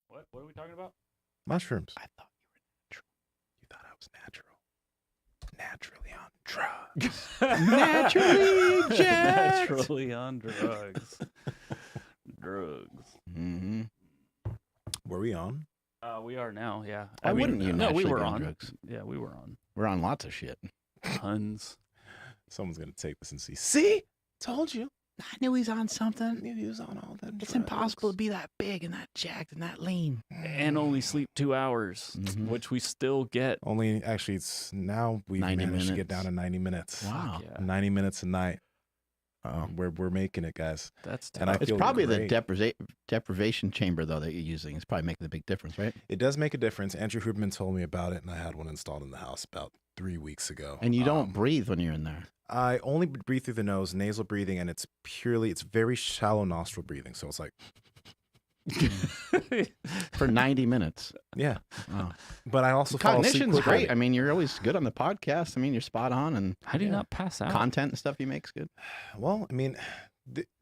What? What are we talking about? Mushrooms. I thought you You thought I was natural. Naturally on drugs. Naturally jacked. Naturally on drugs. Drugs. Mm-hmm. Were we on? We are now, yeah. Why wouldn't you No, we naturally were be on on. drugs? Yeah, we were on. We're on lots of shit. Tons. Someone's gonna take this and see. See, told you. I knew he's on I something. knew he was on all that. It's impossible to be that big and that jacked and that lean. And only sleep 2 hours, Mhm. which we still get. Only actually, it's now we've 90 managed to get minutes. down to 90 minutes. Wow. Yeah, 90 minutes a night. Oh. We're making it, guys. that's And I tough. It's feel probably great. the deprivation chamber, though, that you're using. It's probably making a big difference, right? It does make a difference. Andrew Huberman told me about it, and I had one installed in the house about 3 weeks ago. And you don't breathe when you're in there. I only breathe through the nose, nasal breathing, and it's very shallow nostril breathing. So it's like, For 90 minutes. yeah. Wow. But I also fall asleep Cognition's quickly. great. I mean, you're always good on the podcast. I mean, you're spot on, and How do you Yeah. not pass out? content and stuff you make's good. Well, I mean,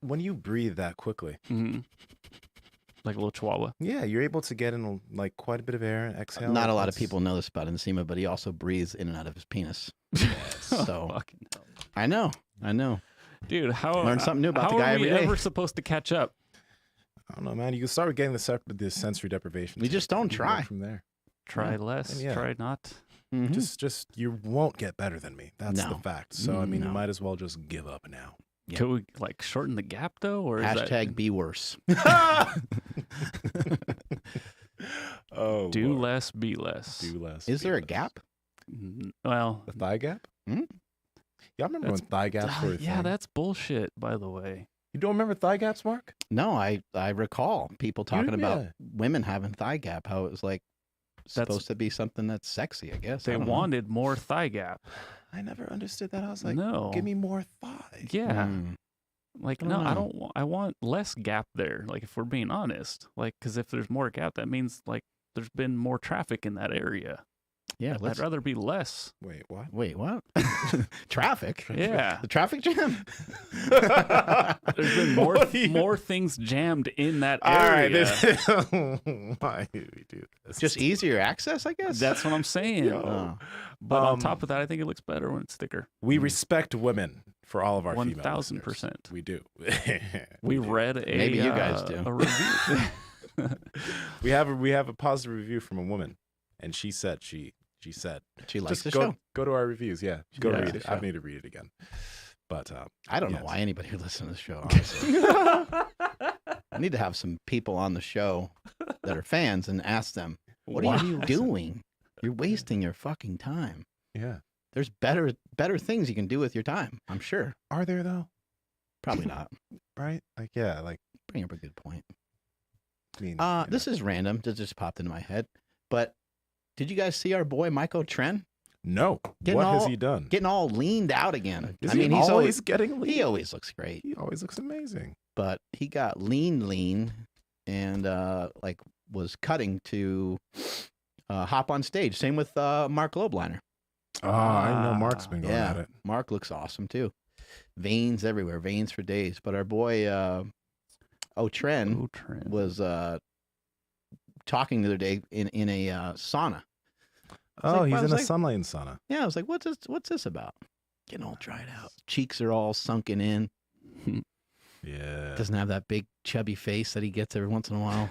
when you breathe that quickly, Mhm. Like a little chihuahua. yeah, you're able to get in like quite a bit of air and exhale. Not a lot of It's- people know this about Nsima, but he also breathes in and out of his penis. So Fucking hell. I know. Dude, how Learn something new about how the guy are every we day. ever supposed to catch up? I don't know, man. You can start with getting the sensory deprivation. You just don't You can go try. from there. Try less, Yeah. try not. Mhm. Just you won't get better than me. That's the No. fact. So I mean, No. you might as well just give up now. Yeah. Could we like shorten the gap though, or is Hashtag be worse. Oh, do Lord. less, be less? Do less. Is be there a less. gap? Well, The thigh gap? Hmm? Y'all remember when That's- thigh gaps were a yeah, thing? that's bullshit. By the way, You don't remember thigh gaps, Mark? No, I recall people talking about yeah. women having thigh gap, how it was like supposed to be something that's sexy, I guess. I they don't know. wanted more thigh gap. I never understood that. I was like, No, give me more thigh. yeah, Mm. like I no, don't I know. don't. I want less gap there. Like if we're being honest, like because if there's more gap, that means like there's been more traffic in that area. Yeah, I'd rather be less. Wait, what? wait, what? Traffic? Yeah. The traffic jam? There's been more What do you- more things jammed in that All right, area. why do we do this? Just easier access, I guess? That's what I'm saying. Yo. Oh. But on Um, top of that, I think it looks better when it's thicker. We respect women for all of our female 1000%. listeners. We do. We do. read a Maybe you guys do. a review. We have a positive review from a woman, and she said she said She likes just the go show. go to our reviews. Yeah, go Yeah. read it. I need to read it again. But I don't yes. know why anybody would listen to the show, honestly. I need to have some people on the show that are fans and ask them, what are you doing? You're wasting your fucking time. yeah, There's better things you can do with your time, I'm sure. are there though? Probably not. Right? Like yeah, like Bring up a good point. I mean, This is random. That just popped into my head. But did you guys see our boy Michael Tren no. Getting What has all- he done? getting all leaned out again? Is I mean, he he's always getting lean? he always looks great, He always looks amazing. but he got lean, and like was cutting to hop on stage. Same with Mark Lobliner. Oh, I know Mark's been going Yeah, at it. Mark looks awesome too. Veins everywhere, veins for days. But our boy Tren Oh, trend. was talking the other day in a sauna. Oh, like, he's I in was a like- sunlight sauna. Yeah, I was like, what's this about? Getting all dried out. Cheeks are all sunken in. Yeah. Doesn't have that big chubby face that he gets every once in a while.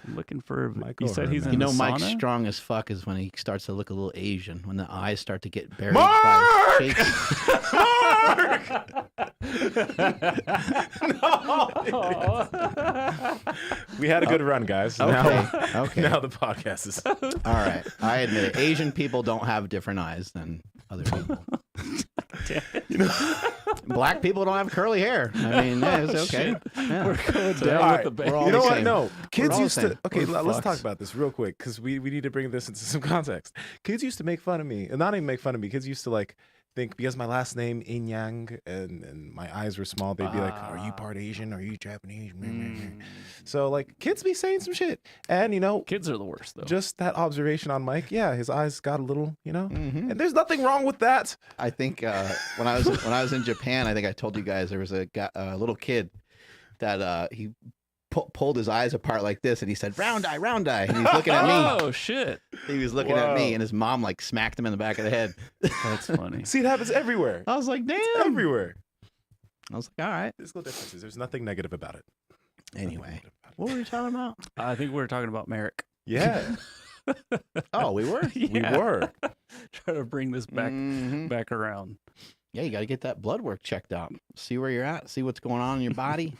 Looking for. Michael You said he's Herman. in You know, the Mike's sauna? strong as fuck is when he starts to look a little Asian, when the eyes start to get buried Mark! by his cheeks. We had a good run, guys. Okay, Now, okay. now the podcast is. All right, I admit it. Asian people don't have different eyes than other people. You know, Black people don't have curly hair. I mean, yeah, it's okay. Yeah. We're going So, down all with right, the bang. we're all you know the what? same. No, kids all the used to. same. Okay, We're let's talk fucked. about this real quick because we need to bring this into some context. Kids used to make fun of me, and not even make fun of me. Kids used to like think because my last name Inyang and my eyes were small, they'd be like, "Are you part Asian? Are you Japanese?" So like, kids be saying some shit, and you know, Kids are the worst though. just that observation on Mike. Yeah, his eyes got a little, you know, Mhm. and there's nothing wrong with that. I think when I was in Japan, I think I told you guys there was a little kid that he pulled his eyes apart like this, and he said, "Round eye, round eye." And he's looking at me. Oh shit! He was looking at me, and his mom like smacked him in the back of the head. That's funny. See, it happens everywhere. I was like, "Damn!" It's everywhere. I was like, "All right." Physical differences. There's nothing negative about it. Anyway, what were we talking about? I think we were talking about Merrick. Yeah, Oh, we were. we Yeah. were. Try to bring this back Mhm. back around. Yeah, you got to get that blood work checked out. See where you're at. See what's going on in your body.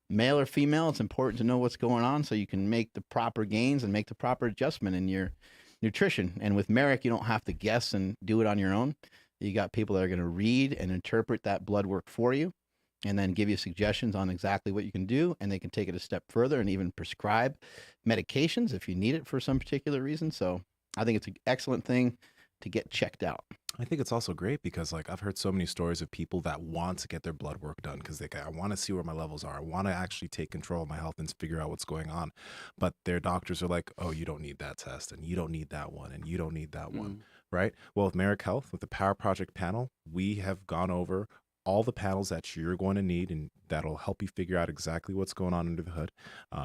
Male or female, it's important to know what's going on so you can make the proper gains and make the proper adjustment in your nutrition. And with Merrick, you don't have to guess and do it on your own. You got people that are going to read and interpret that blood work for you and then give you suggestions on exactly what you can do. And they can take it a step further and even prescribe medications if you need it for some particular reason. So I think it's an excellent thing to get checked out. I think it's also great because, like, I've heard so many stories of people that want to get their blood work done because I want to see where my levels are. I want to actually take control of my health and figure out what's going on. But their doctors are like, oh, you don't need that test, and you don't need that one, and you don't need that one, right? Well, with Merrick Health, with the Power Project panel, we have gone over all the panels that you're going to need, and that'll help you figure out exactly what's going on under the hood.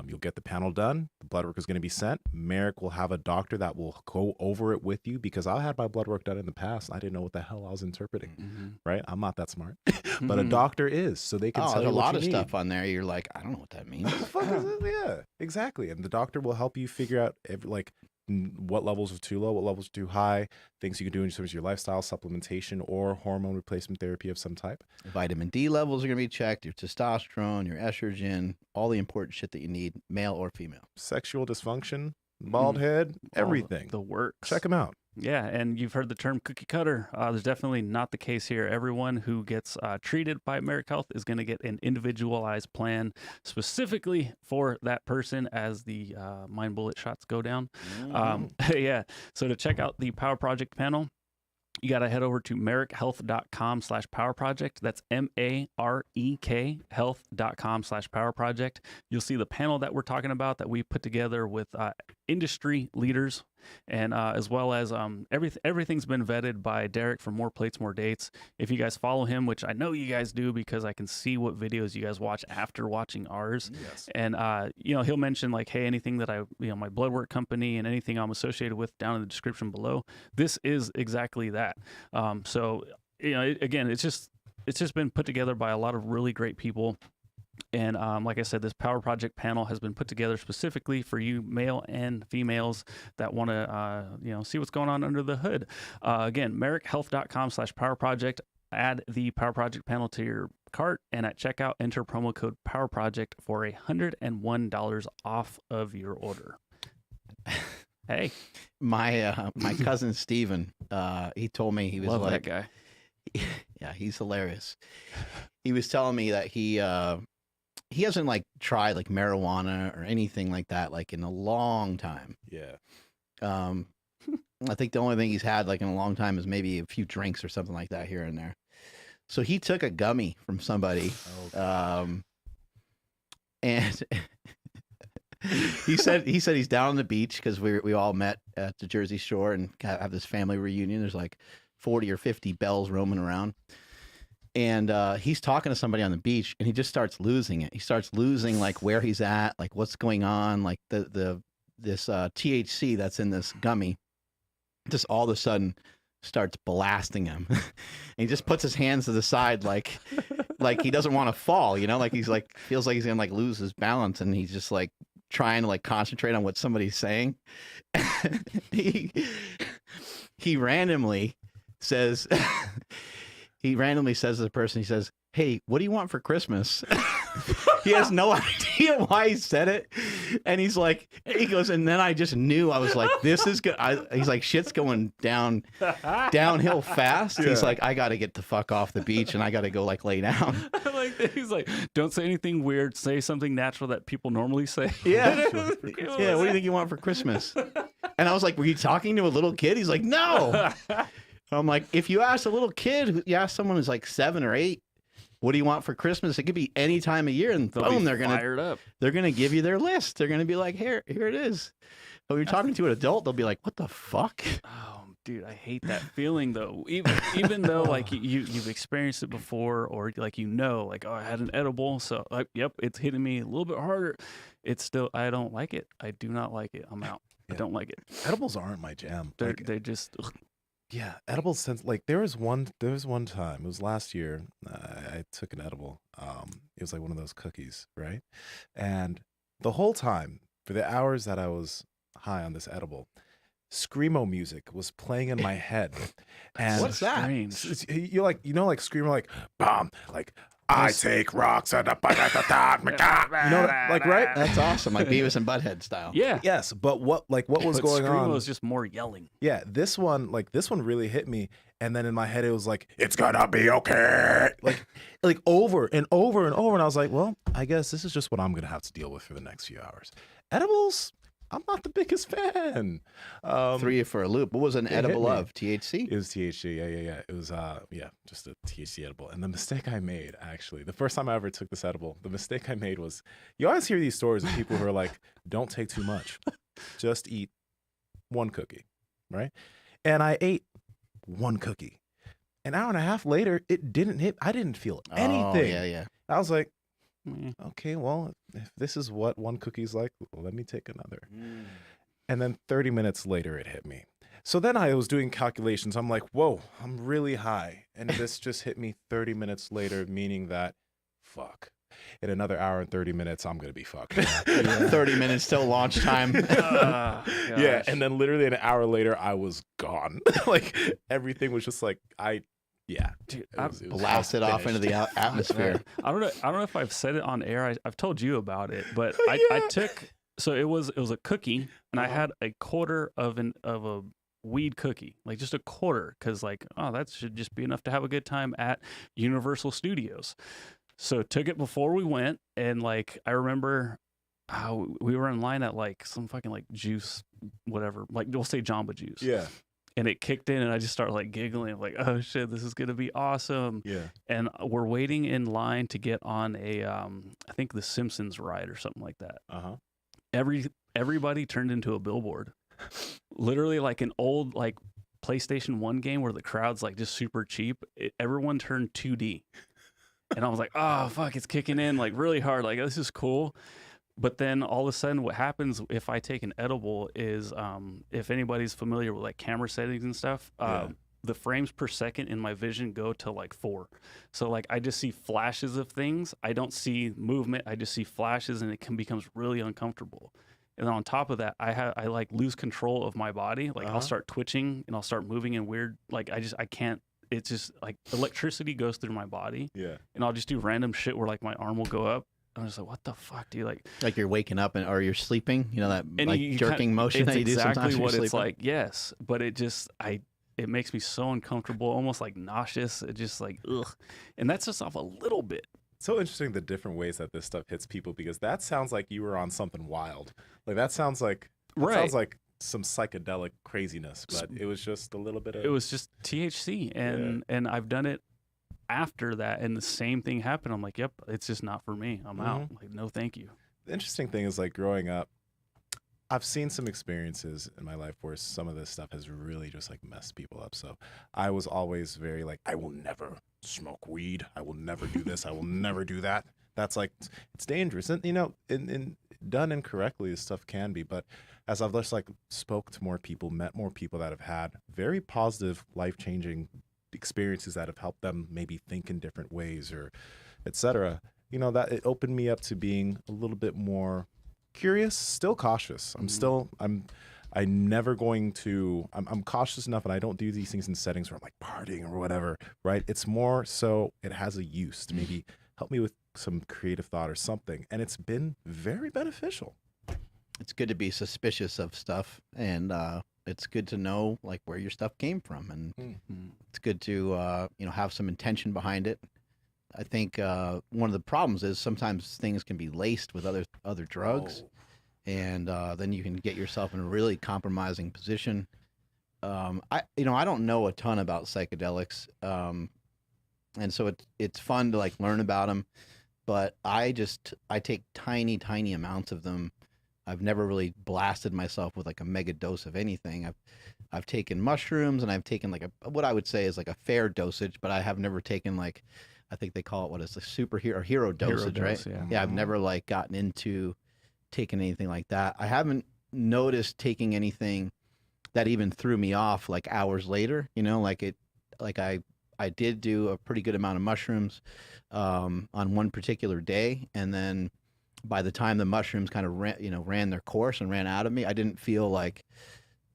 You'll get the panel done. The blood work is going to be sent. Merrick will have a doctor that will go over it with you because I had my blood work done in the past. And I didn't know what the hell I was interpreting, right? I'm not that smart, but a doctor is, so they can tell there's you a what lot you of need. stuff on there. You're like, I don't know what that means. What the fuck is it? Yeah, exactly. And the doctor will help you figure out what levels are too low, what levels are too high, things you can do in terms of your lifestyle, supplementation, or hormone replacement therapy of some type. Vitamin D levels are going to be checked, your testosterone, your estrogen, all the important shit that you need, male or female. Sexual dysfunction, bald head, everything. The works. Check them out. Yeah, and you've heard the term cookie cutter. There's definitely not the case here. Everyone who gets treated by Merrick Health is going to get an individualized plan specifically for that person as the mind bullet shots go down. Yeah, so to check out the Power Project panel, you got to head over to merrickhealth.com/power project. That's MAREK health.com/power project. You'll see the panel that we're talking about that we put together with industry leaders, and as well as everything's been vetted by Derek for More Plates, More Dates. If you guys follow him, which I know you guys do because I can see what videos you guys watch after watching ours. Yes. And he'll mention like, hey, anything that my blood work company and anything I'm associated with down in the description below. This is exactly that. So again, it's just been put together by a lot of really great people. And like I said, this Power Project panel has been put together specifically for you male and females that want to, see what's going on under the hood. Again, merrickhealth.com/power project. Add the Power Project panel to your cart, and at checkout, enter promo code Power Project for $101 off of your order. Hey, My cousin Steven, he told me, he was love like, that guy. yeah, he's hilarious. He was telling me that he hasn't like tried like marijuana or anything like that like in a long time. Yeah. I think the only thing he's had like in a long time is maybe a few drinks or something like that here and there. So he took a gummy from somebody, and he said he's down on the beach because we all met at the Jersey Shore and have this family reunion. There's like 40 or 50 bells roaming around. And he's talking to somebody on the beach, and he just starts losing it. He starts losing like where he's at, like what's going on, like this THC that's in this gummy, just all of a sudden starts blasting him. And he just puts his hands to the side, like he doesn't want to fall, like he's like feels like he's gonna like lose his balance, and he's just like trying to like concentrate on what somebody's saying. he randomly says. He randomly says to the person, he says, "Hey, what do you want for Christmas?" He has no idea why he said it. And he goes, and then I just knew, I was like, this is good. He's like, shit's going downhill fast. Yeah. He's like, I got to get the fuck off the beach and I got to go like lay down. He's like, don't say anything weird. Say something natural that people normally say. Yeah. Yeah. What do you think you want for Christmas? And I was like, were you talking to a little kid? He's like, no. I'm like, if you ask a little kid, you ask someone who's like 7 or 8, what do you want for Christmas? It could be any time of year, and boom, they're gonna give you their list. They're gonna be like, here it is. But when you're talking to an adult, they'll be like, what the fuck? Oh, Dude, I hate that feeling though. Even though like you've experienced it before, or like like, oh, I had an edible, so like, yep, it's hitting me a little bit harder. It's still, I don't like it. I do not like it. I'm out. I don't like it. Edibles aren't my jam. They just yeah, edibles since like there was one time, it was last year, I took an edible. It was like one of those cookies, right? And the whole time, for the hours that I was high on this edible, screamo music was playing in my head. And What's that? You like, like screamo, like bomb, like I take rocks and like, right? That's awesome, like Beavis and Butthead style. yeah. Yes, but what was going on? Screamo was just more yelling. Yeah, this one really hit me, and then in my head it was like, it's gonna be okay, like over and over and over, and I was like, well, I guess this is just what I'm gonna have to deal with for the next few hours. Edibles, I'm not the biggest fan. Threw you for a loop. What was an edible hit me. of? THC? It was THC. Yeah. It was just a THC edible. And the mistake I made, actually, the first time I ever took this edible, the mistake I made was, you always hear these stories of people who are like, don't take too much, just eat one cookie, right? And I ate one cookie. An hour and a half later, it didn't hit. I didn't feel anything. Oh, yeah. I was like, Mm. okay, well, if this is what one cookie's like, let me take another. And then 30 minutes later, it hit me. So then I was doing calculations. I'm like, whoa, I'm really high. And this just hit me 30 minutes later, meaning that, fuck. In another hour and 30 minutes, I'm going to be fucked. 30 minutes till launch time. Yeah. And then literally an hour later, I was gone. Like everything was just like, Dude, it was Blasted off into the atmosphere. I don't know if I've said it on air. I've told you about it, but I took, so it was a cookie, and I had a quarter of a weed cookie, like just a quarter, because like, oh, that should just be enough to have a good time at Universal Studios. So took it before we went, and like I remember how we were in line at like some fucking like juice, whatever, like we'll say Jamba Juice. Yeah. And it kicked in, and I just started like giggling, like, "Oh shit, this is gonna be awesome!" Yeah. And we're waiting in line to get on a, I think the Simpsons ride or something like that. Everybody turned into a billboard, literally like an old like PlayStation 1 game where the crowd's like just super cheap. Everyone turned 2D, and I was like, "Oh fuck, it's kicking in like really hard. Like this is cool." But then all of a sudden what happens if I take an edible is, if anybody's familiar with like camera settings and stuff, the frames per second in my vision go to like 4. So like I just see flashes of things. I don't see movement. I just see flashes, and it becomes really uncomfortable. And then on top of that, I like lose control of my body. Like I'll start twitching, and I'll start moving in weird, like I can't, it's just like electricity goes through my body. Yeah. And I'll just do random shit where like my arm will go up. I'm just like, what the fuck, dude? Like you're waking up or you're sleeping, that and like jerking motion that you do sometimes. Exactly what you're it's sleeping. like, yes. But it just, it makes me so uncomfortable, almost like nauseous. It just like, ugh. And that's just off a little bit. So interesting the different ways that this stuff hits people, because that sounds like you were on something wild. Like that sounds like some psychedelic craziness, but it was just a little bit of. It was just THC, and I've done it after that, and the same thing happened. I'm like, yep, it's just not for me. I'm out. Like, no, thank you. The interesting thing is, like, growing up, I've seen some experiences in my life where some of this stuff has really just like messed people up. So I was always very like, I will never smoke weed. I will never do this. I will never do that. That's like, it's dangerous. And, in done incorrectly, this stuff can be. But as I've just like spoke to more people, met more people that have had very positive, life-changing experiences that have helped them maybe think in different ways or et cetera, that it opened me up to being a little bit more curious, still cautious. I'm never going to, I'm cautious enough, and I don't do these things in settings where I'm like partying or whatever, right? It's more so it has a use to maybe help me with some creative thought or something. And it's been very beneficial. It's good to be suspicious of stuff, and it's good to know like where your stuff came from, and it's good to have some intention behind it. I think one of the problems is sometimes things can be laced with other drugs, and then you can get yourself in a really compromising position. I don't know a ton about psychedelics, and so it's fun to like learn about them, but I take tiny amounts of them I've never really blasted myself with like a mega dose of anything. I've taken mushrooms and I've taken like what I would say is like a fair dosage, but I have never taken like, I think they call it what is the superhero or hero dosage, right? dose, yeah. Yeah, I've never like gotten into taking anything like that. I haven't noticed taking anything that even threw me off like hours later, you know, like I did do a pretty good amount of mushrooms on one particular day, and then by the time the mushrooms kind of ran their course and ran out of me, I didn't feel like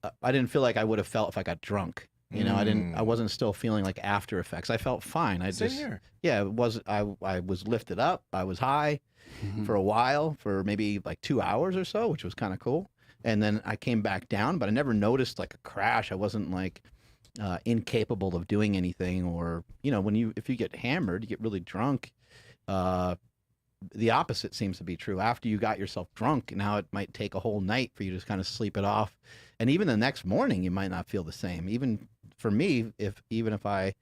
I would have felt if I got drunk. You know, I wasn't still feeling like after effects. I felt fine. Same here. Yeah, I was lifted up. I was high for a while, for maybe like 2 hours or so, which was kind of cool. And then I came back down, but I never noticed like a crash. I wasn't like incapable of doing anything, or, you know, if you get hammered, you get really drunk. The opposite seems to be true. After you got yourself drunk, now it might take a whole night for you to just kind of sleep it off. And even the next morning, you might not feel the same. Even for me, even if I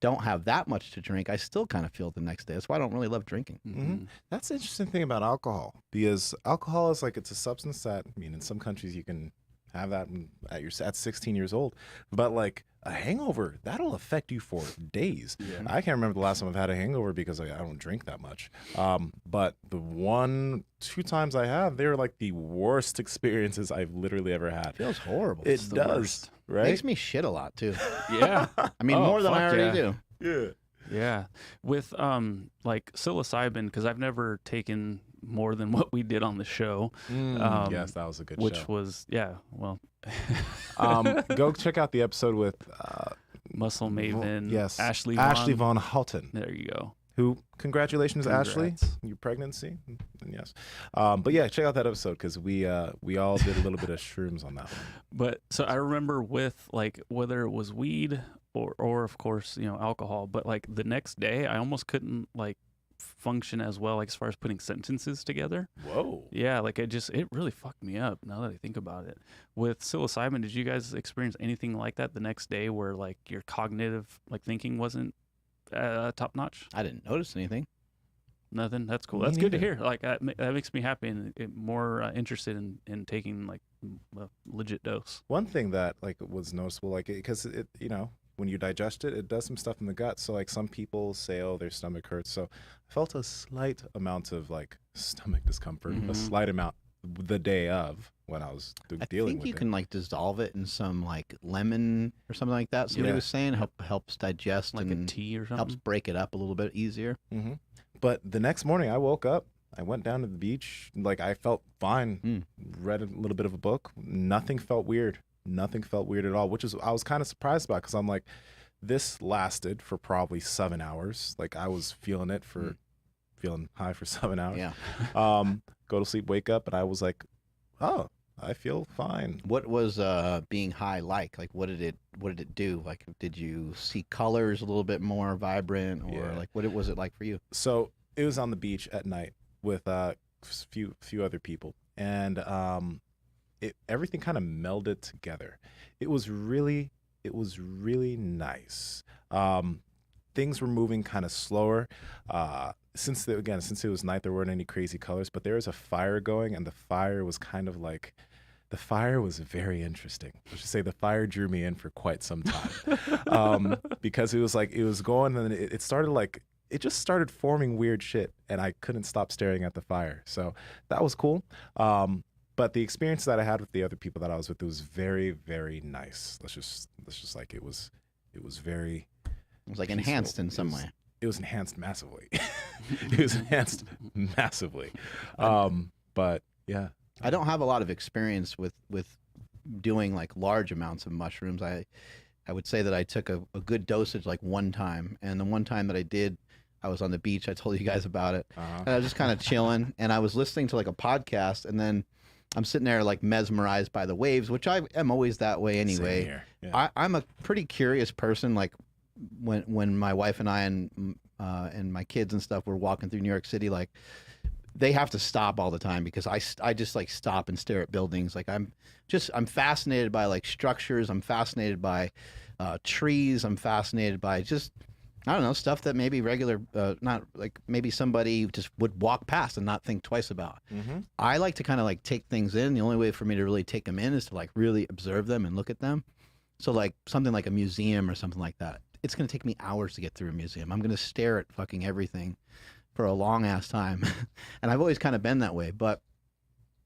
don't have that much to drink, I still kind of feel it the next day. That's why I don't really love drinking. That's the interesting thing about alcohol, because alcohol is like, it's a substance that, I mean, in some countries you can have that at 16 years old, but like a hangover, that'll affect you for days. I can't remember the last time I've had a hangover because I don't drink that much. But the 1-2 times I have, they're like the worst experiences I've literally ever had. It feels horrible. It does, right? Makes me shit a lot too. Yeah. I mean, more than I fuck already yeah. do. Yeah. With like psilocybin, because I've never taken more than what we did on the show. Yes, that was a good show. Which was, yeah, well. Go check out the episode with Muscle Maven, yes, Ashley Von Houten. There you go. Who, congratulations, Ashley, Congrats. your pregnancy. And yes. But yeah, check out that episode, because we all did a little bit of shrooms on that one. But so I remember with like, whether it was weed or of course, you know, alcohol, but like the next day I almost couldn't like function as well, like as far as putting sentences together. Whoa. Yeah, like it really fucked me up now that I think about it. With psilocybin, did you guys experience anything like that the next day, where like your cognitive like thinking wasn't top notch? I didn't notice anything. Nothing. That's cool. Me That's good to neither. hear. Like that makes me happy and more interested in taking like a legit dose. One thing that like was noticeable, like, because it, you know, when you digest it, it does some stuff in the gut. So like some people say, oh, their stomach hurts. So I felt a slight amount of like stomach discomfort, a slight amount the day of when I was dealing with it. I think you can like dissolve it in some like lemon or something like that. Somebody was saying helps digest, Like and a tea or something. helps break it up a little bit easier. But the next morning I woke up, I went down to the beach, like I felt fine, read a little bit of a book. Nothing felt weird. Nothing felt weird at all, which is I was kind of surprised about, because I'm like, this lasted for probably 7 hours. Like I was feeling it for feeling high for 7 hours. Yeah. Go to sleep, wake up, and I was like, oh, I feel fine. What was being high like? Like what did it do? Like did you see colors a little bit more vibrant, or like what was it like for you? So it was on the beach at night with a few other people, and everything kind of melded together. It was really nice. Things were moving kind of slower. Since it was night, there weren't any crazy colors, but there was a fire going, and the fire was kind of like, the fire was very interesting. I should say the fire drew me in for quite some time, because it was like, it was going, and then it started like, it just started forming weird shit, and I couldn't stop staring at the fire. So that was cool. But the experience that I had with the other people that I was with, it was very, very nice. Let's just like, it was very. It was like peaceful. enhanced in some way. It was enhanced massively. It was enhanced massively. But yeah. I don't have a lot of experience with doing like large amounts of mushrooms. I would say that I took a good dosage like one time, and the one time that I did, I was on the beach. I told you guys about it. And I was just kind of chilling, and I was listening to like a podcast, and then I'm sitting there like mesmerized by the waves, which I am always that way anyway. Same here. Yeah. I'm a pretty curious person. Like when my wife and I and my kids and stuff were walking through New York City, like they have to stop all the time, because I just like stop and stare at buildings. Like I'm fascinated by like structures. I'm fascinated by trees. I'm fascinated by just I don't know, stuff that maybe regular, not like maybe somebody just would walk past and not think twice about. Mm-hmm. I like to kind of like take things in. The only way for me to really take them in is to like really observe them and look at them. So like something like a museum or something like that. It's going to take me hours to get through a museum. I'm going to stare at fucking everything for a long ass time. And I've always kind of been that way. But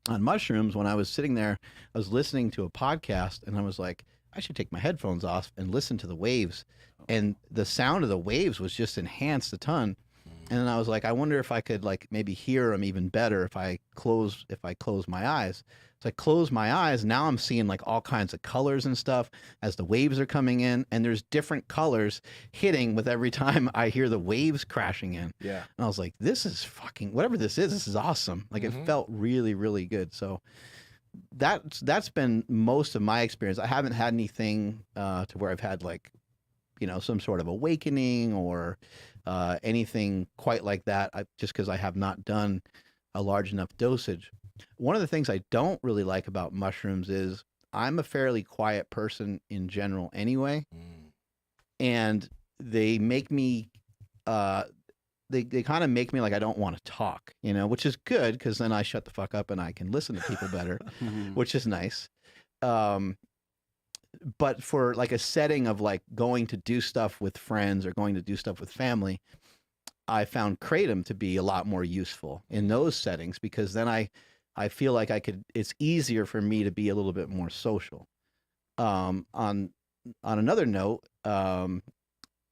on mushrooms, when I was sitting there, I was listening to a podcast and I was like, I should take my headphones off and listen to the waves. And the sound of the waves was just enhanced a ton. And then I was like, I wonder if I could like maybe hear them even better if I close my eyes. So I closed my eyes. Now I'm seeing like all kinds of colors and stuff as the waves are coming in, and there's different colors hitting with every time I hear the waves crashing in. Yeah. And I was like, this is fucking whatever this is awesome. Like it felt really, really good. So that's been most of my experience. I haven't had anything to where I've had like, you know, some sort of awakening or anything quite like that, just because I have not done a large enough dosage. One of the things I don't really like about mushrooms is I'm a fairly quiet person in general anyway, and they make me, they kind of make me like I don't want to talk, you know, which is good because then I shut the fuck up and I can listen to people better, which is nice. But for like a setting of like going to do stuff with friends or going to do stuff with family, I found Kratom to be a lot more useful in those settings because then I feel like it's easier for me to be a little bit more social. On another note,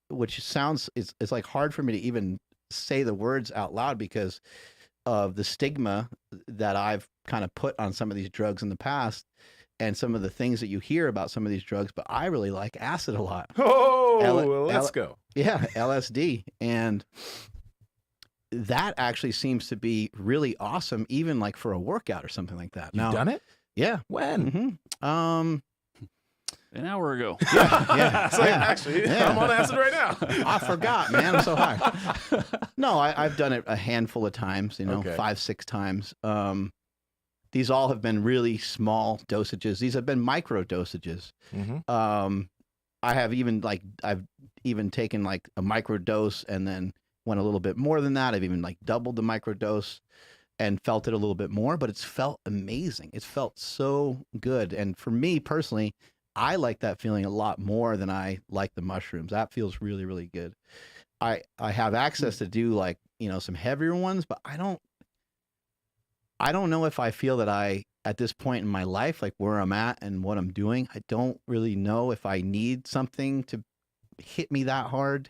which sounds, it's like hard for me to even say the words out loud because of the stigma that I've kind of put on some of these drugs in the past. And some of the things that you hear about some of these drugs, but I really like acid a lot. Oh, let's go. Yeah, LSD. And that actually seems to be really awesome, even like for a workout or something like that. You've done it? Yeah. When? An hour ago. Yeah. It's like, actually, I'm on acid right now. I forgot, man. I'm so high. No, I've done it a handful of times, you know, Okay. 5-6 times. These all have been really small dosages. These have been micro dosages. I have even like, I've even taken like a micro dose and then went a little bit more than that. I've even like doubled the micro dose and felt it a little bit more, but it's felt amazing. It's felt so good. And for me personally, I like that feeling a lot more than I like the mushrooms. That feels really, really good. I have access to do like, you know, some heavier ones, but I don't know if I feel that at this point in my life, like where I'm at and what I'm doing, I don't really know if I need something to hit me that hard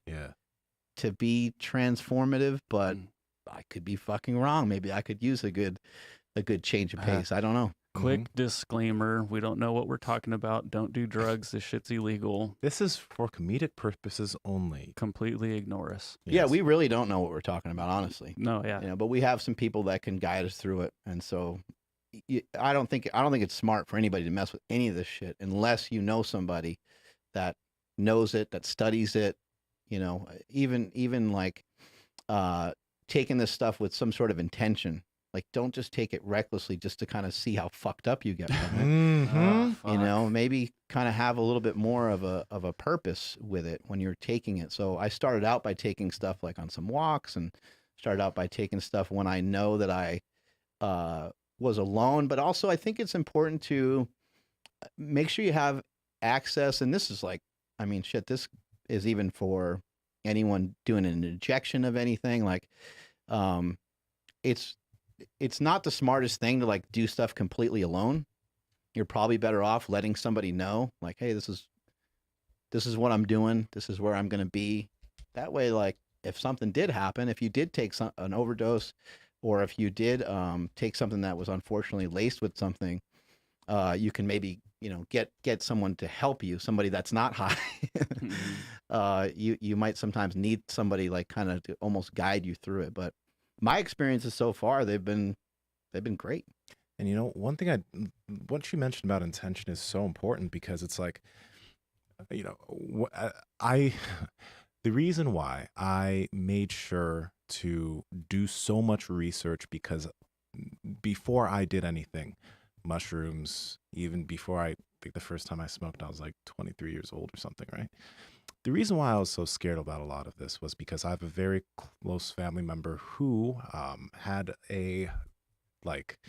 to be transformative, but I could be fucking wrong. Maybe I could use a good change of pace. I don't know. Quick disclaimer, we don't know what we're talking about. Don't do drugs. This shit's illegal. This is for comedic purposes only. Completely ignore us. Yeah, we really don't know what we're talking about, honestly. No, yeah. You know, but we have some people that can guide us through it, and so I don't think it's smart for anybody to mess with any of this shit unless you know somebody that knows it, that studies it. You know, even like taking this stuff with some sort of intention. Like, don't just take it recklessly just to kind of see how fucked up you get from it. You know, maybe kind of have a little bit more of a purpose with it when you're taking it. So I started out by taking stuff like on some walks, and started out by taking stuff when I know that I was alone. But also, I think it's important to make sure you have access. And this is like, I mean, shit, this is even for anyone doing an injection of anything. Like, it's not the smartest thing to like do stuff completely alone. You're probably better off letting somebody know, like, hey, this is what I'm doing. This is where I'm going to be. That way, like, if something did happen, if you did take an overdose, or if you did take something that was unfortunately laced with something, you can maybe, you know, get someone to help you, somebody that's not high. You might sometimes need somebody like kind of to almost guide you through it. But my experiences so far, they've been great. And you know, what you mentioned about intention is so important, because it's like, you know, the reason why I made sure to do so much research, because before I did anything, mushrooms, even before I think the first time I smoked, I was like 23 years old or something, right? the reason why I was so scared about a lot of this was because I have a very close family member who had a like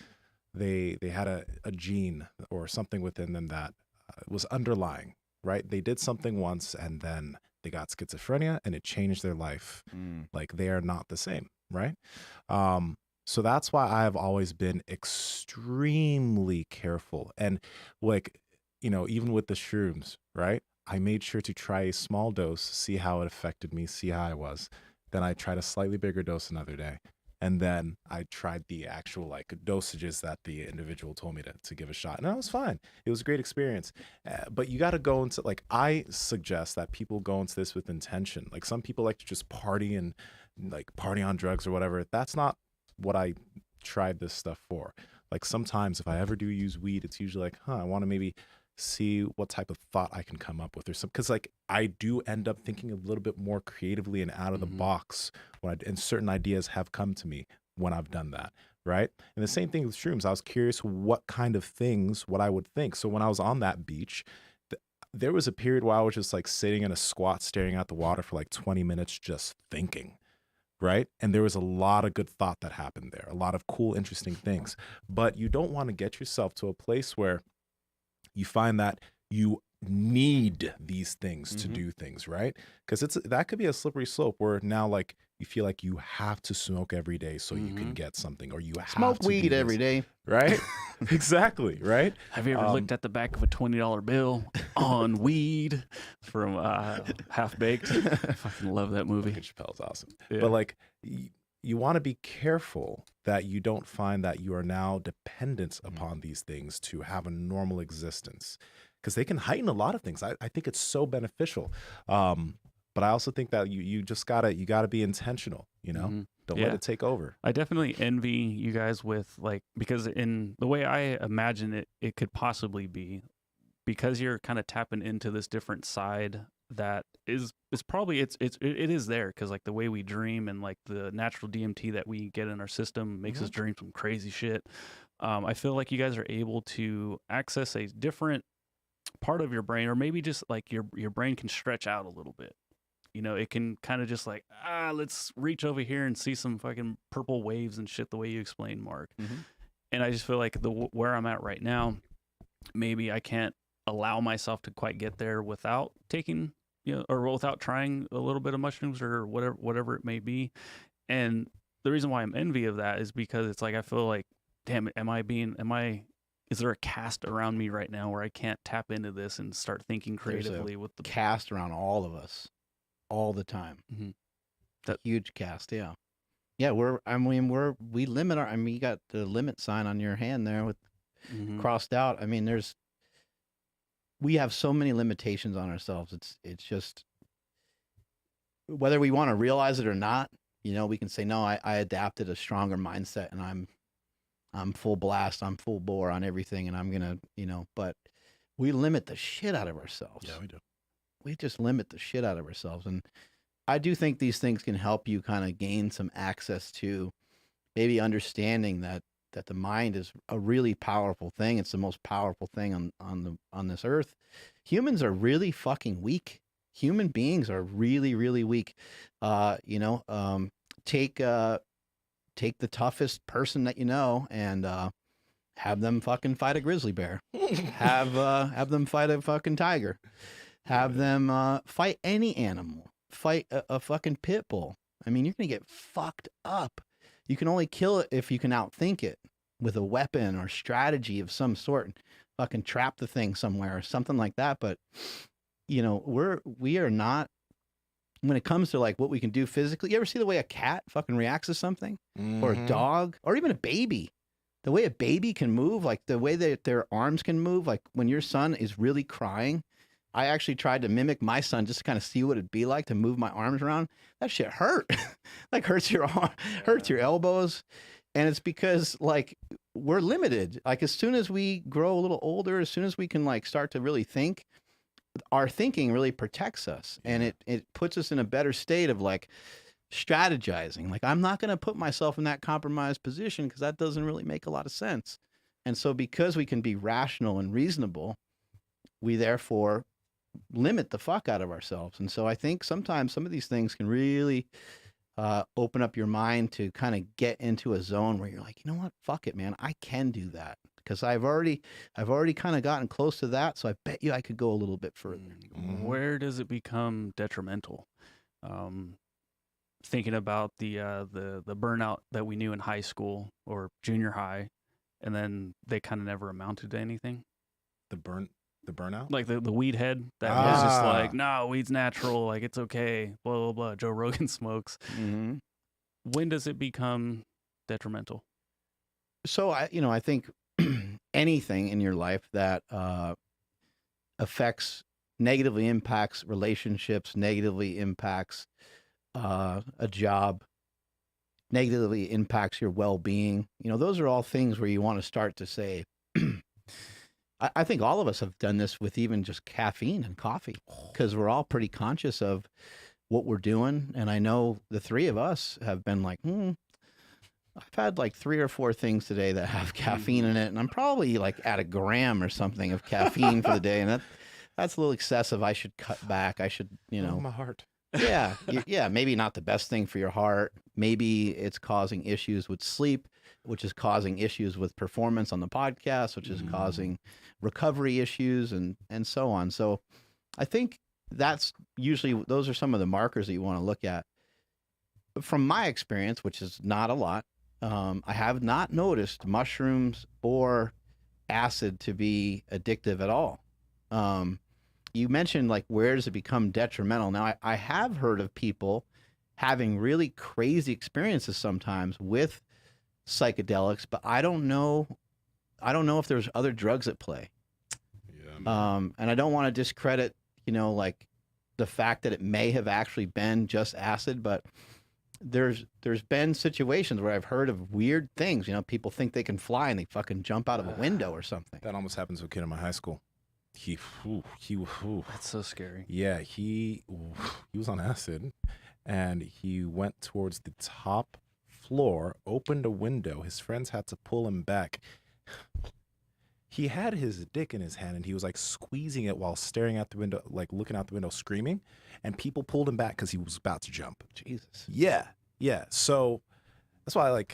they had a gene or something within them that was underlying, right? They did something once and then they got schizophrenia and it changed their life. Like they are not the same, right? So that's why I've always been extremely careful. And like, even with the shrooms, right? I made sure to try a small dose, see how it affected me, see how I was. Then I tried a slightly bigger dose another day. And then I tried the actual like dosages that the individual told me to give a shot. And I was fine. It was a great experience. But you got to go into, like, I suggest that people go into this with intention. Like some people like to just party and like party on drugs or whatever. That's not what I tried this stuff for. Like sometimes if I ever do use weed, it's usually like, I want to maybe see what type of thought I can come up with or something. Because like I do end up thinking a little bit more creatively and out of the box and certain ideas have come to me when I've done that, right? And the same thing with shrooms. I was curious what kind of things, what I would think. So when I was on that beach, there was a period where I was just like sitting in a squat staring at the water for like 20 minutes just thinking. Right. And there was a lot of good thought that happened there, a lot of cool, interesting things. But you don't want to get yourself to a place where you find that you need these things to do things, right? Because that could be a slippery slope where now like you feel like you have to smoke every day so you can get something, or you have Smoke to weed do every day. right? Exactly, right? Have you ever looked at the back of a $20 bill on weed from Half Baked? I fucking love that movie. Chappelle's awesome. Yeah. But like you want to be careful that you don't find that you are now dependent upon these things to have a normal existence, because they can heighten a lot of things. I think it's so beneficial. But I also think that you just gotta be intentional, Don't let it take over. I definitely envy you guys with like, because in the way I imagine it could possibly be, because you're kind of tapping into this different side that is probably it is there, because like the way we dream and like the natural DMT that we get in our system makes us dream some crazy shit. I feel like you guys are able to access a different part of your brain, or maybe just like your brain can stretch out a little bit. It can kind of just like, let's reach over here and see some fucking purple waves and shit the way you explained, Mark. And I just feel like where I'm at right now, maybe I can't allow myself to quite get there without taking, or without trying a little bit of mushrooms or whatever it may be. And the reason why I'm envy of that is because it's like, I feel like, damn it, is there a cast around me right now where I can't tap into this and start thinking creatively with the cast around all of us all the time? That huge cast. Yeah. We limit you got the limit sign on your hand there with crossed out. I mean, we have so many limitations on ourselves. It's just, whether we want to realize it or not, we can say, no, I adapted a stronger mindset and I'm full blast, I'm full bore on everything, and I'm gonna, but we limit the shit out of ourselves. Yeah, we do. We just limit the shit out of ourselves. And I do think these things can help you kind of gain some access to maybe understanding that the mind is a really powerful thing. It's the most powerful thing on this earth. Humans are really fucking weak. Human beings are really, really weak. Take the toughest person that and have them fucking fight a grizzly bear. have them fight a fucking tiger. Have them fight any animal. Fight a fucking pit bull. I mean, you're gonna get fucked up. You can only kill it if you can outthink it with a weapon or strategy of some sort. Fucking trap the thing somewhere or something like that. But we are not. When it comes to like what we can do physically, you ever see the way a cat fucking reacts to something, or a dog, or even a baby? The way a baby can move, like the way that their arms can move, like when your son is really crying. I actually tried to mimic my son just to kind of see what it'd be like to move my arms around. That shit hurt. Like hurts your arm, hurts your elbows. And it's because like we're limited. Like as soon as we grow a little older, as soon as we can like start to really think, our thinking really protects us, and it puts us in a better state of like strategizing. Like I'm not going to put myself in that compromised position because that doesn't really make a lot of sense. And so because we can be rational and reasonable, we therefore limit the fuck out of ourselves. And so I think sometimes some of these things can really open up your mind to kind of get into a zone where you're like, you know what, fuck it, man, I can do that because I've already kind of gotten close to that. So I bet you I could go a little bit further. Mhm. Where does it become detrimental? Thinking about the burnout that we knew in high school or junior high, and then they kind of never amounted to anything. The burnout. Like the weed head that was just like, Ah. no, weed's natural, like it's okay, blah blah blah. Joe Rogan smokes. Mm-hmm. When does it become detrimental? So I think anything in your life that negatively impacts relationships, negatively impacts a job, negatively impacts your well-being, those are all things where you want to start to say, I think all of us have done this with even just caffeine and coffee, because we're all pretty conscious of what we're doing. And I know the three of us have been like, I've had like 3 or 4 things today that have caffeine in it, and I'm probably like at a gram or something of caffeine for the day, and that's a little excessive. I should cut back. I should, Oh, my heart. yeah, yeah, maybe not the best thing for your heart. Maybe it's causing issues with sleep, which is causing issues with performance on the podcast, which is causing recovery issues and so on. So I think that's usually, those are some of the markers that you want to look at. But from my experience, which is not a lot, I have not noticed mushrooms or acid to be addictive at all. You mentioned like, where does it become detrimental? Now, I have heard of people having really crazy experiences sometimes with psychedelics, but I don't know if there's other drugs at play. Yeah. And I don't want to discredit, like the fact that it may have actually been just acid, but there's been situations where I've heard of weird things. People think they can fly and they fucking jump out of a window or something. That almost happened to a kid in my high school. He That's so scary. Yeah, he was on acid, and he went towards the top floor, opened a window. His friends had to pull him back. He had his dick in his hand, and he was like squeezing it while staring out the window, like looking out the window, screaming. And people pulled him back because he was about to jump. Jesus. Yeah. So that's why I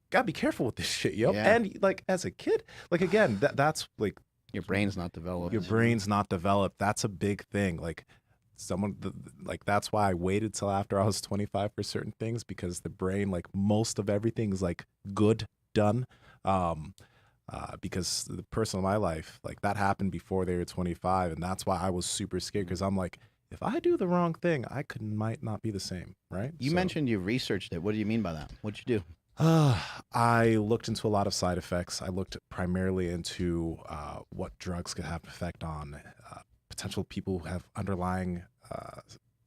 gotta be careful with this shit, yo. Yeah. And like as a kid, like again, that's like Your brain's not developed. your brain's not developed. That's a big thing. Like that's why I waited till after I was 25 for certain things, because the brain, like most of everything is like good done. Because the person in my life, like that happened before they were 25, and that's why I was super scared, because I'm like, if I do the wrong thing, might not be the same, right? You mentioned you researched it. What do you mean by that? What'd you do? I looked into a lot of side effects. I looked primarily into what drugs could have an effect on potential people who have underlying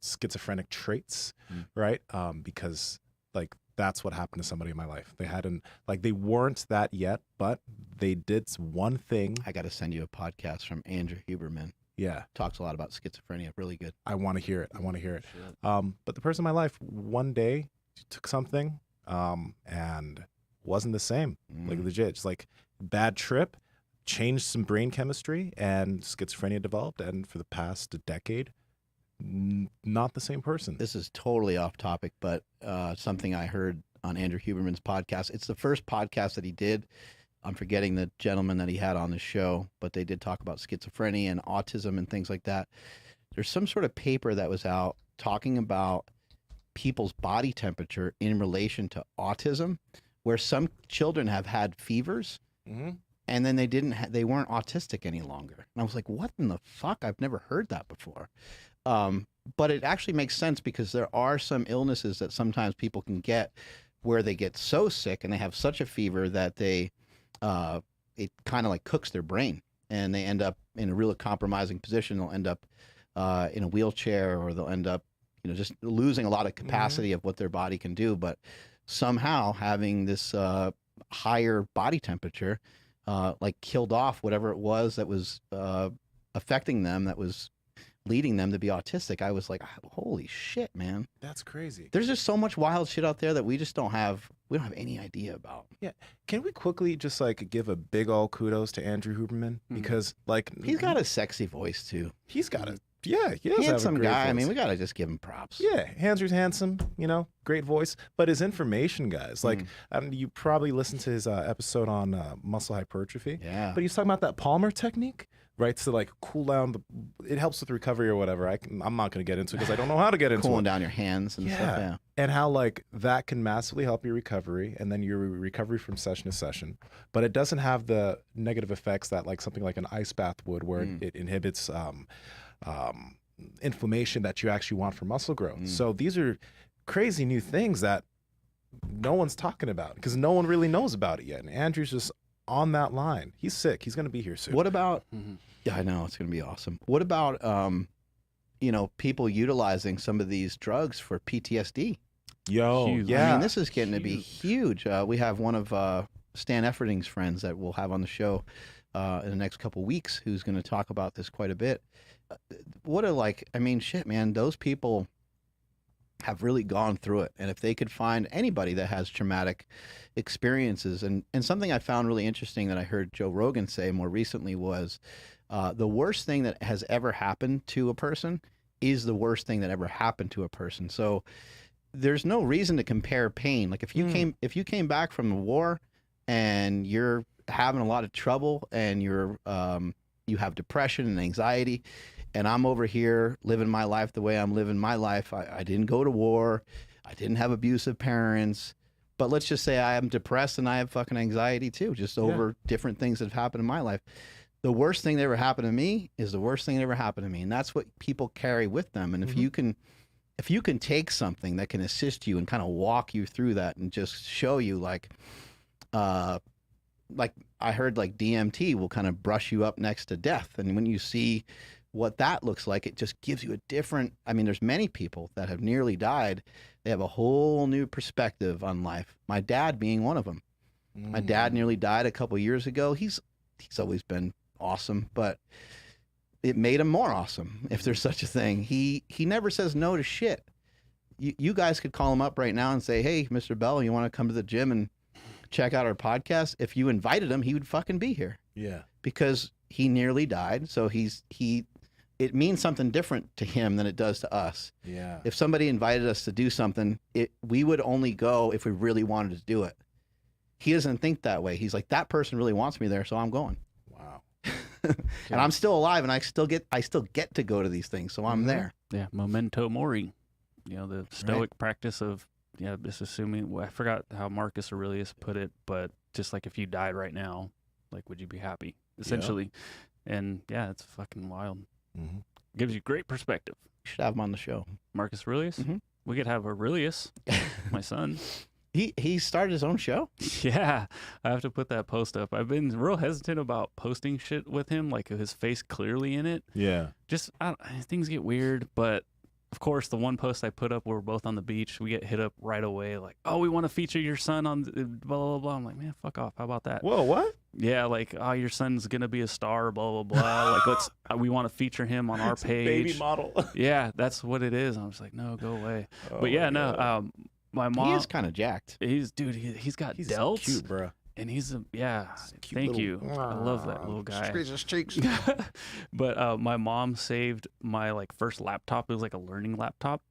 schizophrenic traits, right? Because like that's what happened to somebody in my life. They weren't that yet, but they did one thing. I got to send you a podcast from Andrew Huberman. Yeah. Talks a lot about schizophrenia. Really good. I want to hear it. But the person in my life one day took something and wasn't the same. Like legit. It's like bad trip, changed some brain chemistry, and schizophrenia developed. And for the past decade, not the same person. This is totally off topic, but something I heard on Andrew Huberman's podcast. It's the first podcast that he did. I'm forgetting the gentleman that he had on the show, but they did talk about schizophrenia and autism and things like that. There's some sort of paper that was out talking about people's body temperature in relation to autism, where some children have had fevers and then they weren't autistic any longer. And I was like, what in the fuck? I've never heard that before. But it actually makes sense, because there are some illnesses that sometimes people can get where they get so sick and they have such a fever that it kind of like cooks their brain, and they end up in a really compromising position. They'll end up in a wheelchair, or they'll end up, just losing a lot of capacity of what their body can do. But somehow having this higher body temperature like killed off whatever it was that was affecting them, that was leading them to be autistic, I was like, holy shit, man. That's crazy. There's just so much wild shit out there that we don't have any idea about. Yeah. Can we quickly just like give a big ol' kudos to Andrew Huberman? Because like he's got a sexy voice too. He's got a yeah, he does handsome have a great guy. voice. I mean, we gotta just give him props. Yeah, Andrew's handsome, you know, great voice. But his information, guys, like you probably listened to his episode on muscle hypertrophy. Yeah. But he's talking about that Palmer technique, right? To like cool down it helps with recovery or whatever. I'm not going to get into it because I don't know how to get into Cooling it. down your hands and stuff. Yeah. And how like that can massively help your recovery and then your recovery from session to session. But it doesn't have the negative effects that like something like an ice bath would, where it inhibits inflammation that you actually want for muscle growth. So these are crazy new things that no one's talking about because no one really knows about it yet. And Andrew's just on that line. He's sick. He's going to be here soon. What about, yeah, I know, it's going to be awesome. What about, you know, people utilizing some of these drugs for PTSD? Yo, Huge. yeah. I mean, this is getting to be huge. We have one of Stan Efferding's friends that we'll have on the show in the next couple weeks who's going to talk about this quite a bit. I mean, shit, man, those people have really gone through it. And if they could find anybody that has traumatic experiences, and something I found really interesting that I heard Joe Rogan say more recently was the worst thing that has ever happened to a person is the worst thing that ever happened to a person. So there's no reason to compare pain. Like if you came back from the war and you're having a lot of trouble and you have depression and anxiety, and I'm over here living my life the way I'm living my life. I didn't go to war. I didn't have abusive parents. But let's just say I am depressed and I have fucking anxiety too, just over different things that have happened in my life. The worst thing that ever happened to me is the worst thing that ever happened to me. And that's what people carry with them. And if you can take something that can assist you and kind of walk you through that and just show you like I heard like DMT will kind of brush you up next to death. And when you see what that looks like, it just gives you a different, I mean, there's many people that have nearly died. They have a whole new perspective on life. My dad being one of them. My dad nearly died a couple years ago. He's always been awesome, but it made him more awesome, if there's such a thing. He never says no to shit. You guys could call him up right now and say, hey, Mr. Bell, you want to come to the gym and check out our podcast? If you invited him, he would fucking be here. Yeah. Because he nearly died. So it means something different to him than it does to us. Yeah. If somebody invited us to do something, we would only go if we really wanted to do it. He doesn't think that way. He's like, that person really wants me there, so I'm going. Wow. And I'm still alive, and I still get to go to these things, so I'm there. Yeah, memento mori. You know, the Stoic practice of just assuming. Well, I forgot how Marcus Aurelius put it, but just like if you died right now, like, would you be happy? Essentially, and yeah, it's fucking wild. Gives you great perspective. You should have him on the show. Marcus Aurelius? We could have Aurelius, my son. He started his own show? Yeah, I have to put that post up. I've been real hesitant about posting shit with him, like his face clearly in it. Yeah. Just, things get weird, but of course, the one post I put up, we're both on the beach. We get hit up right away, like, oh, we want to feature your son on blah, blah, blah. I'm like, man, fuck off. How about that? Whoa, what? Yeah, like, oh, your son's going to be a star, blah, blah, blah. Like, we want to feature him on our page. Baby model. Yeah, that's what it is. I'm just like, no, go away. Oh, but yeah, no, my mom. He is kind of jacked. He's got delts. Cute, bro. And he's thank you. I love that little guy. Streaks. But my mom saved my first laptop. It was like a learning laptop.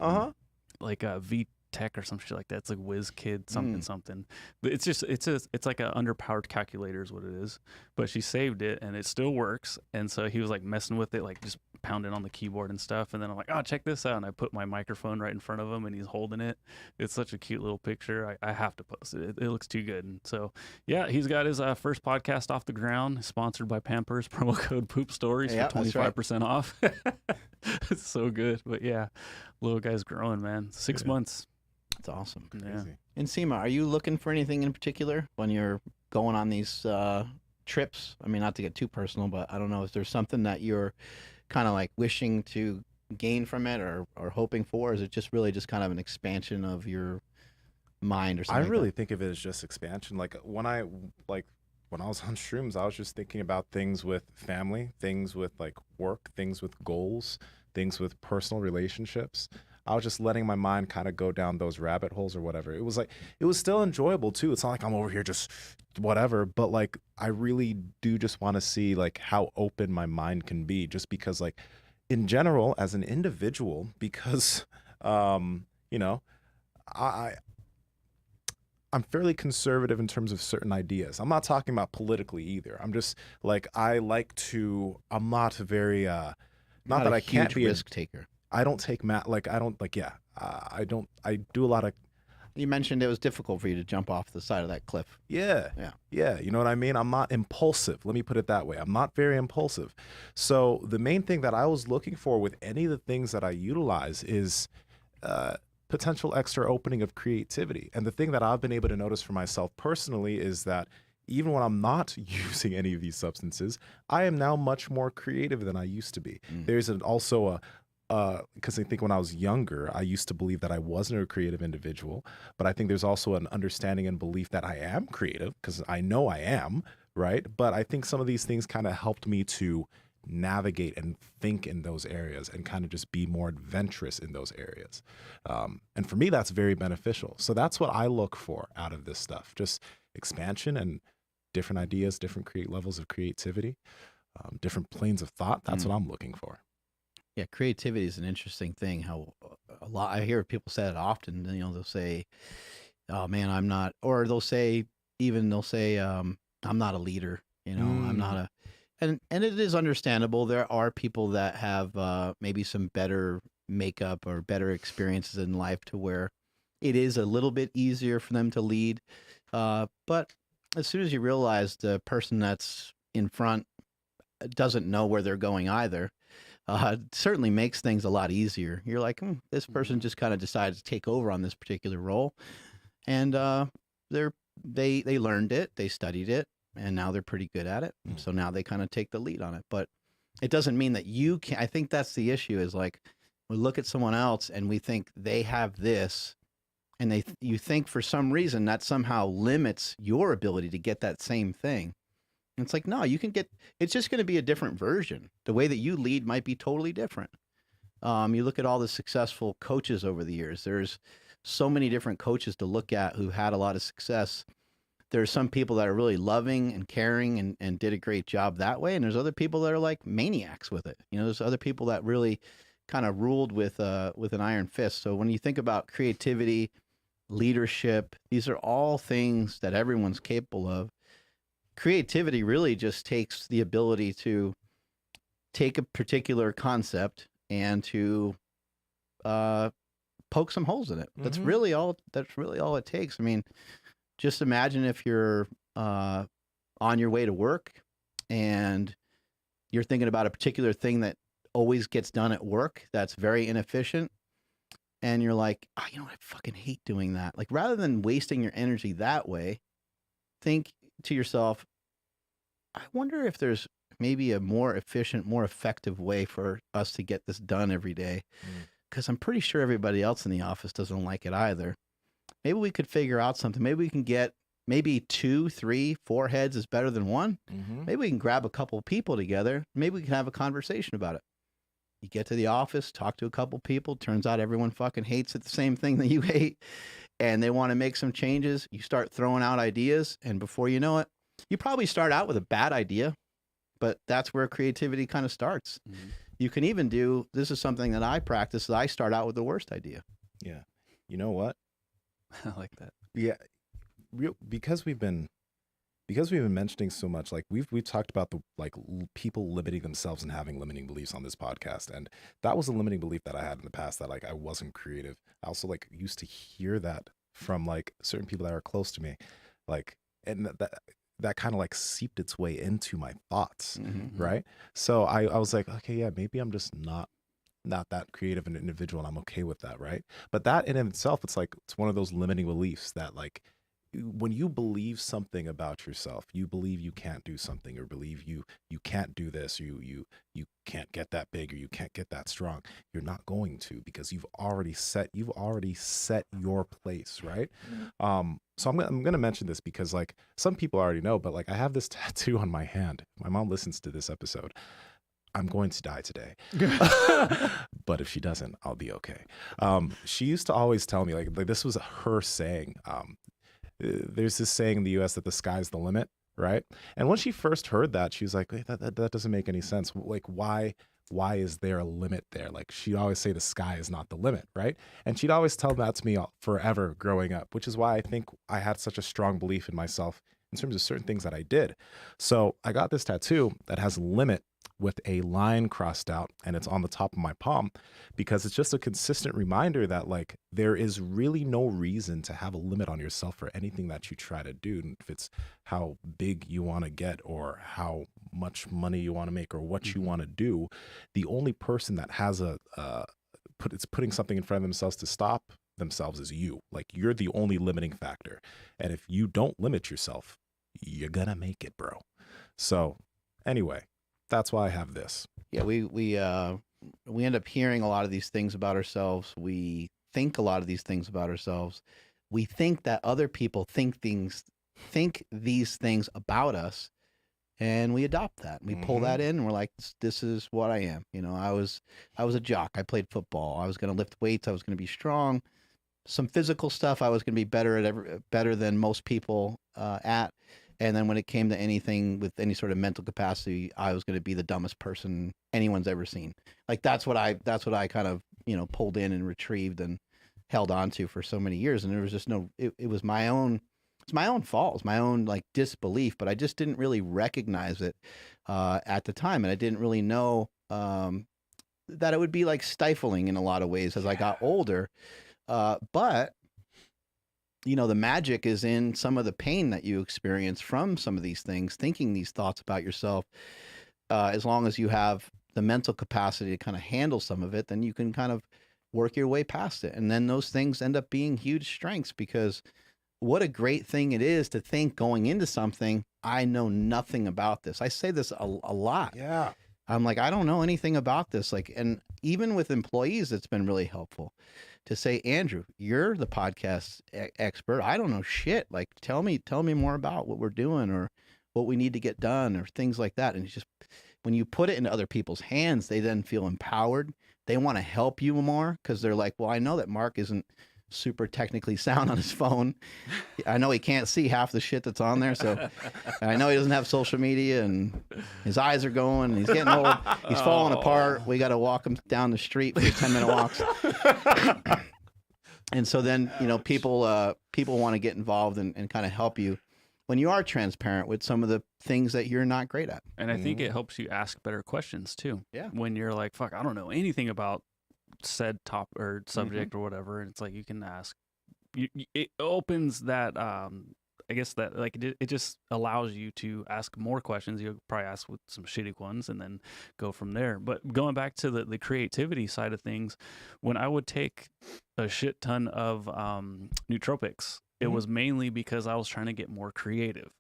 Like a VTech or some shit like that. It's like WizKid something. But it's like an underpowered calculator is what it is. But she saved it and it still works. And so he was like messing with it, like just pounding on the keyboard and stuff. And then I'm like, oh, check this out. And I put my microphone right in front of him and he's holding it. It's such a cute little picture. I have to post it. It looks too good. And so, yeah, he's got his first podcast off the ground, sponsored by Pampers, promo code Poop Stories for 25% off. It's so good. But yeah, little guy's growing, man. 6 months. That's awesome. Yeah. Nsima, are you looking for anything in particular when you're going on these trips? I mean, not to get too personal, but I don't know. Is there something that you're kind of like wishing to gain from it or hoping for? Or is it just really just kind of an expansion of your mind or something? I really think of it as just expansion. Like when I was on shrooms, I was just thinking about things with family, things with like work, things with goals, things with personal relationships, I was just letting my mind kind of go down those rabbit holes or whatever. It was like, it was still enjoyable too. It's not like I'm over here just whatever, but like I really do just want to see like how open my mind can be, just because like in general as an individual, because you know, I I'm fairly conservative in terms of certain ideas. I'm not talking about politically either. I'm just like I'm not very not that a I can't huge be risk taker. I don't take like I don't like yeah. I do a lot of You mentioned it was difficult for you to jump off the side of that cliff. yeah. Yeah. Yeah, you know what I mean? I'm not impulsive. Let me put it that way. I'm not very impulsive. So the main thing that I was looking for with any of the things that I utilize is potential extra opening of creativity. And the thing that I've been able to notice for myself personally is that even when I'm not using any of these substances, I am now much more creative than I used to be. There's also a because I think when I was younger, I used to believe that I wasn't a creative individual, but I think there's also an understanding and belief that I am creative because I know I am, right? But I think some of these things kind of helped me to navigate and think in those areas and kind of just be more adventurous in those areas. And for me, that's very beneficial. So that's what I look for out of this stuff, just expansion and different ideas, different levels of creativity, different planes of thought. That's what I'm looking for. Yeah, creativity is an interesting thing. How a lot I hear people say it often. You know, they'll say, "Oh man, I'm not," or they'll say, "I'm not a leader." You know, I'm not a, and it is understandable. There are people that have maybe some better makeup or better experiences in life to where it is a little bit easier for them to lead. But as soon as you realize the person that's in front doesn't know where they're going either. It certainly makes things a lot easier. You're like, this person just kind of decided to take over on this particular role, and they learned it, they studied it, and now they're pretty good at it. So now they kind of take the lead on it. But it doesn't mean that you can. I think that's the issue. Is like we look at someone else and we think they have this, and you think for some reason that somehow limits your ability to get that same thing. And it's like, no, you can get, it's just going to be a different version. The way that you lead might be totally different. You look at all the successful coaches over the years. There's so many different coaches to look at who had a lot of success. There's some people that are really loving and caring and did a great job that way. And there's other people that are like maniacs with it. You know, there's other people that really kind of ruled with an iron fist. So when you think about creativity, leadership, these are all things that everyone's capable of. Creativity really just takes the ability to take a particular concept and to poke some holes in it. That's really all it takes. I mean, just imagine if you're on your way to work and you're thinking about a particular thing that always gets done at work that's very inefficient, and you're like, oh, you know what, I fucking hate doing that. Like, rather than wasting your energy that way, think to yourself, I wonder if there's maybe a more efficient, more effective way for us to get this done every day. Because I'm pretty sure everybody else in the office doesn't like it either. Maybe we could figure out something. Maybe we can get 2, 3, 4 heads is better than one. Maybe we can grab a couple of people together. Maybe we can have a conversation about it. You get to the office, talk to a couple people. Turns out everyone fucking hates it, the same thing that you hate. And they want to make some changes. You start throwing out ideas. And before you know it, you probably start out with a bad idea, but that's where creativity kind of starts. You can even do, this is something that I practice, that I start out with the worst idea. Yeah. You know what? I like that. Yeah. Because we've been mentioning so much, like we've talked about the people limiting themselves and having limiting beliefs on this podcast, and that was a limiting belief that I had in the past, that like I wasn't creative. I also like used to hear that from like certain people that are close to me, like, and that kind of like seeped its way into my thoughts, right? So I was like, okay, yeah, maybe I'm just not that creative an individual, and I'm okay with that, right? But that in itself, it's like, it's one of those limiting beliefs that like, when you believe something about yourself, you believe you can't do something, or believe you can't do this, or you can't get that big, or you can't get that strong, you're not going to, because you've already set your place, right? So I'm gonna mention this because like some people already know, but like I have this tattoo on my hand. My mom listens to this episode. I'm going to die today. But if she doesn't, I'll be okay. She used to always tell me, like this was her saying. There's this saying in the US that the sky's the limit, right? And when she first heard that, she was like, "Wait, that doesn't make any sense. Like, why is there a limit there?" Like, she'd always say the sky is not the limit, right? And she'd always tell that to me forever growing up, which is why I think I had such a strong belief in myself in terms of certain things that I did. So I got this tattoo that has limit with a line crossed out, and it's on the top of my palm, because it's just a consistent reminder that like there is really no reason to have a limit on yourself for anything that you try to do. If it's how big you want to get or how much money you want to make or what you want to do, the only person that has putting something in front of themselves to stop themselves is you. Like, you're the only limiting factor. And if you don't limit yourself, you're gonna make it, bro. So anyway, that's why I have this. Yeah, we end up hearing a lot of these things about ourselves. We think a lot of these things about ourselves. We think that other people think these things about us, and we adopt that. We pull that in, and we're like, this is what I am. You know, I was a jock. I played football. I was going to lift weights. I was going to be strong. Some physical stuff I was going to be better than most people at. And then when it came to anything with any sort of mental capacity, I was going to be the dumbest person anyone's ever seen. Like, that's what I kind of, you know, pulled in and retrieved and held on to for so many years. And there was just it was my own, it's my own fault. It's my own like disbelief, but I just didn't really recognize it at the time. And I didn't really know that it would be like stifling in a lot of ways as I got older. But you know, the magic is in some of the pain that you experience from some of these things, thinking these thoughts about yourself. As long as you have the mental capacity to kind of handle some of it, then you can kind of work your way past it. And then those things end up being huge strengths, because what a great thing it is to think going into something, I know nothing about this. I say this a lot. Yeah. I'm like, I don't know anything about this. Like, and even with employees, it's been really helpful to say, Andrew, you're the podcast expert. I don't know shit. Like, tell me more about what we're doing or what we need to get done or things like that. And it's just, when you put it into other people's hands, they then feel empowered. They want to help you more, because they're like, well, I know that Mark isn't super technically sound on his phone. I know he can't see half the shit that's on there. So I know he doesn't have social media, and his eyes are going, he's getting old. He's falling apart. We got to walk him down the street for 10-minute walks. And so then, you know, people want to get involved and kind of help you when you are transparent with some of the things that you're not great at. And I think it helps you ask better questions too. Yeah. When you're like, fuck, I don't know anything about said top or subject or whatever. And it's like, you can ask, it opens that, I guess that like it just allows you to ask more questions. You'll probably ask with some shitty ones and then go from there. But going back to the creativity side of things, when I would take a shit ton of nootropics, it was mainly because I was trying to get more creative.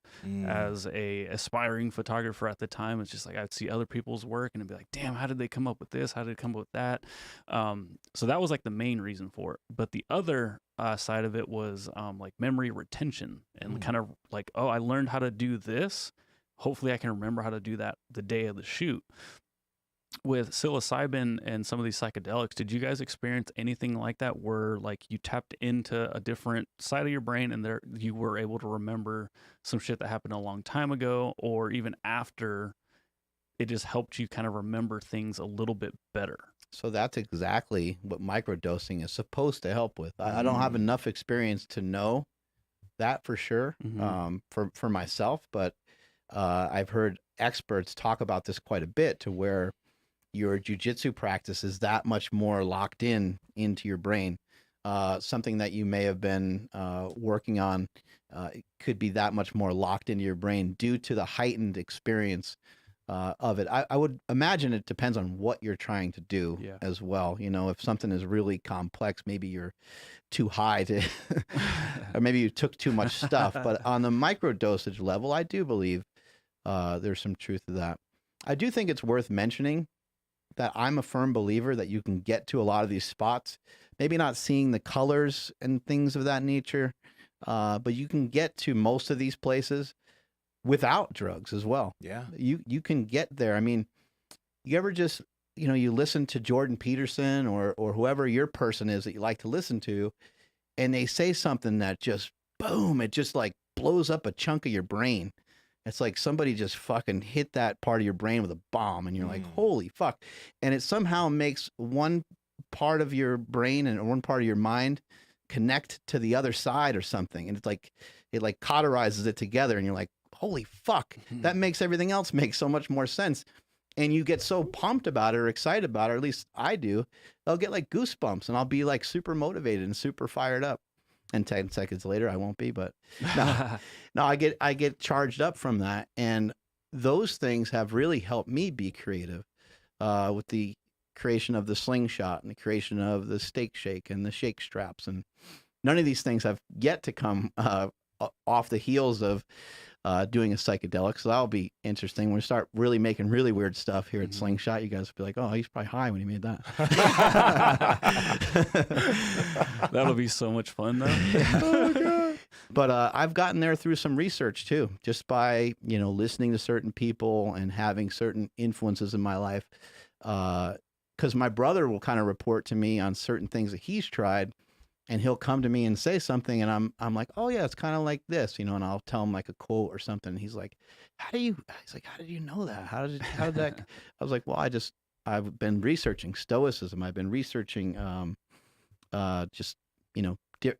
As a aspiring photographer at the time, it's just like I'd see other people's work and it'd be like, damn, how did they come up with this? How did they come up with that? So that was like the main reason for it. But the other side of it was like memory retention and kind of like, oh, I learned how to do this. Hopefully I can remember how to do that the day of the shoot. With psilocybin and some of these psychedelics, did you guys experience anything like that where like you tapped into a different side of your brain and there you were able to remember some shit that happened a long time ago, or even after, it just helped you kind of remember things a little bit better? So that's exactly what microdosing is supposed to help with. I don't have enough experience to know that for sure, for myself, but I've heard experts talk about this quite a bit, to where your jujitsu practice is that much more locked into your brain. Something that you may have been working on could be that much more locked into your brain due to the heightened experience of it. I would imagine it depends on what you're trying to do as well. You know, if something is really complex, maybe you're too high to, or maybe you took too much stuff. But on the micro dosage level, I do believe there's some truth to that. I do think it's worth mentioning that I'm a firm believer that you can get to a lot of these spots, maybe not seeing the colors and things of that nature, but you can get to most of these places without drugs as well. Yeah. You can get there. I mean, you ever just, you listen to Jordan Peterson or whoever your person is that you like to listen to, and they say something that just, boom, it just like blows up a chunk of your brain. It's like somebody just fucking hit that part of your brain with a bomb, and you're like, holy fuck. And it somehow makes one part of your brain and one part of your mind connect to the other side or something. And it's like, it like cauterizes it together, and you're like, holy fuck, that makes everything else make so much more sense. And you get so pumped about it or excited about it, or at least I do, I'll get like goosebumps, and I'll be like super motivated and super fired up. And 10 seconds later, I won't be, but no, I get charged up from that. And those things have really helped me be creative with the creation of the slingshot and the creation of the steak shake and the shake straps. And none of these things have yet to come off the heels of doing a psychedelic. So that'll be interesting. When we start really making really weird stuff here at Slingshot, you guys will be like, oh, he's probably high when he made that. That'll be so much fun, though. Oh, God. But I've gotten there through some research, too, just by, listening to certain people and having certain influences in my life. Because my brother will kind of report to me on certain things that he's tried. And he'll come to me and say something, and I'm like, oh yeah, it's kind of like this, and I'll tell him like a quote or something. And he's like, how did you know that? How did that? I was like, well, I've been researching Stoicism. I've been researching, just,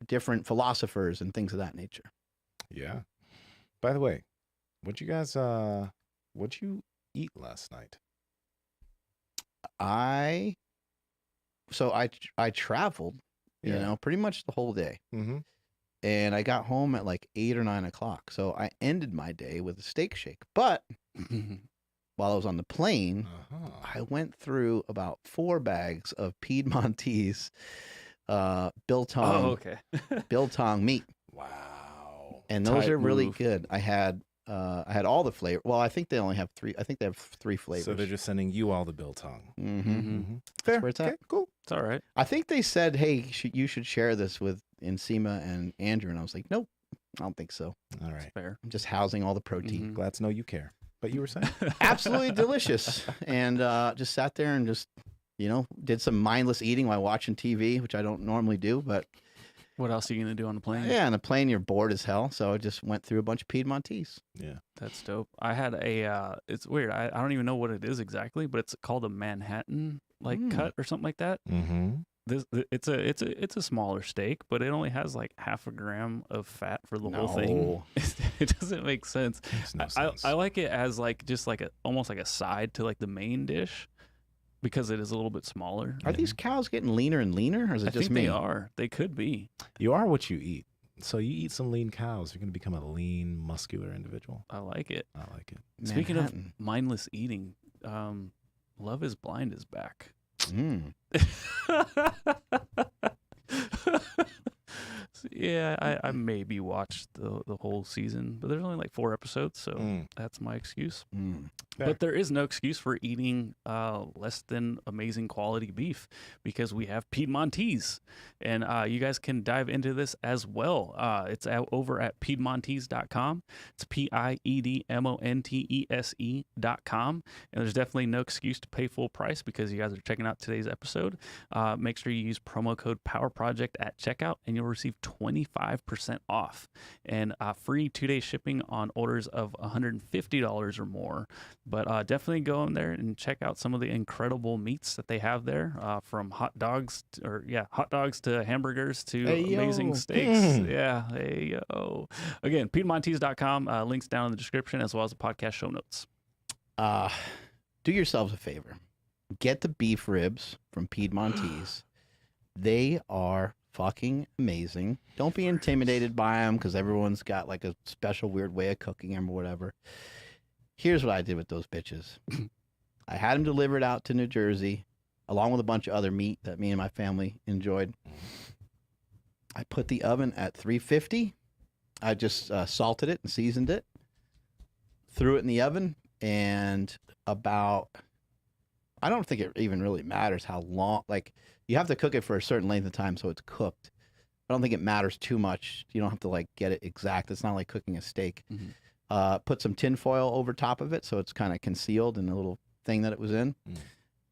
different philosophers and things of that nature. Yeah. By the way, what'd you eat last night? I traveled. Pretty much the whole day. Mm-hmm. And I got home at like 8 or 9 o'clock. So I ended my day with a steak shake. But while I was on the plane, I went through about 4 bags of Piedmontese biltong, biltong meat. Wow. And those are really good. I had all the flavor. Well, I think they only have 3. I think they have 3 flavors. So they're just sending you all the biltong. Fair. That's where it's at. Okay, cool. It's all right. I think they said, hey, you should share this with Nsima and Andrew. And I was like, nope, I don't think so. All right. Fair. I'm just housing all the protein. Glad to know you care. But you were saying? Absolutely delicious. And just sat there and just, did some mindless eating while watching TV, which I don't normally do. But what else are you going to do on the plane? yeah, on the plane, you're bored as hell. So I just went through a bunch of Piedmontese. Yeah. That's dope. I had it's weird. I don't even know what it is exactly, but it's called a Manhattan cut or something like that. Mm-hmm. It's a smaller steak, but it only has like half a gram of fat for the whole thing. It doesn't make sense. Makes no sense. I like it as like just like almost like a side to like the main dish because it is a little bit smaller. Are these cows getting leaner and leaner, or is it I just think me? they are. They could be. You are what you eat. So you eat some lean cows, you're going to become a lean, muscular individual. I like it. I like it. Speaking of Manhattan. mindless eating, Love is Blind is back. Yeah, I maybe watched the whole season, but there's only like 4 episodes, so that's my excuse. But there is no excuse for eating less than amazing quality beef because we have Piedmontese, and you guys can dive into this as well. It's over at Piedmontese.com. It's Piedmontese.com, and there's definitely no excuse to pay full price because you guys are checking out today's episode. Make sure you use promo code POWERPROJECT at checkout, and you'll receive 25% off and free 2-day shipping on orders of $150 or more. But definitely go in there and check out some of the incredible meats that they have there, from hot dogs to hamburgers to amazing steaks. Yeah, hey yo. Again, Piedmontese.com. Links down in the description as well as the podcast show notes. Do yourselves a favor. Get the beef ribs from Piedmontese. They are fucking amazing. Don't be intimidated by them because everyone's got like a special weird way of cooking them or whatever. Here's what I did with those bitches. I had them delivered out to New Jersey along with a bunch of other meat that me and my family enjoyed. I put the oven at 350. I just salted it and seasoned it. Threw it in the oven, and I don't think it even really matters how long, like you have to cook it for a certain length of time so it's cooked. I don't think it matters too much. You don't have to like get it exact. It's not like cooking a steak. Put some tin foil over top of it so it's kind of concealed in a little thing that it was in.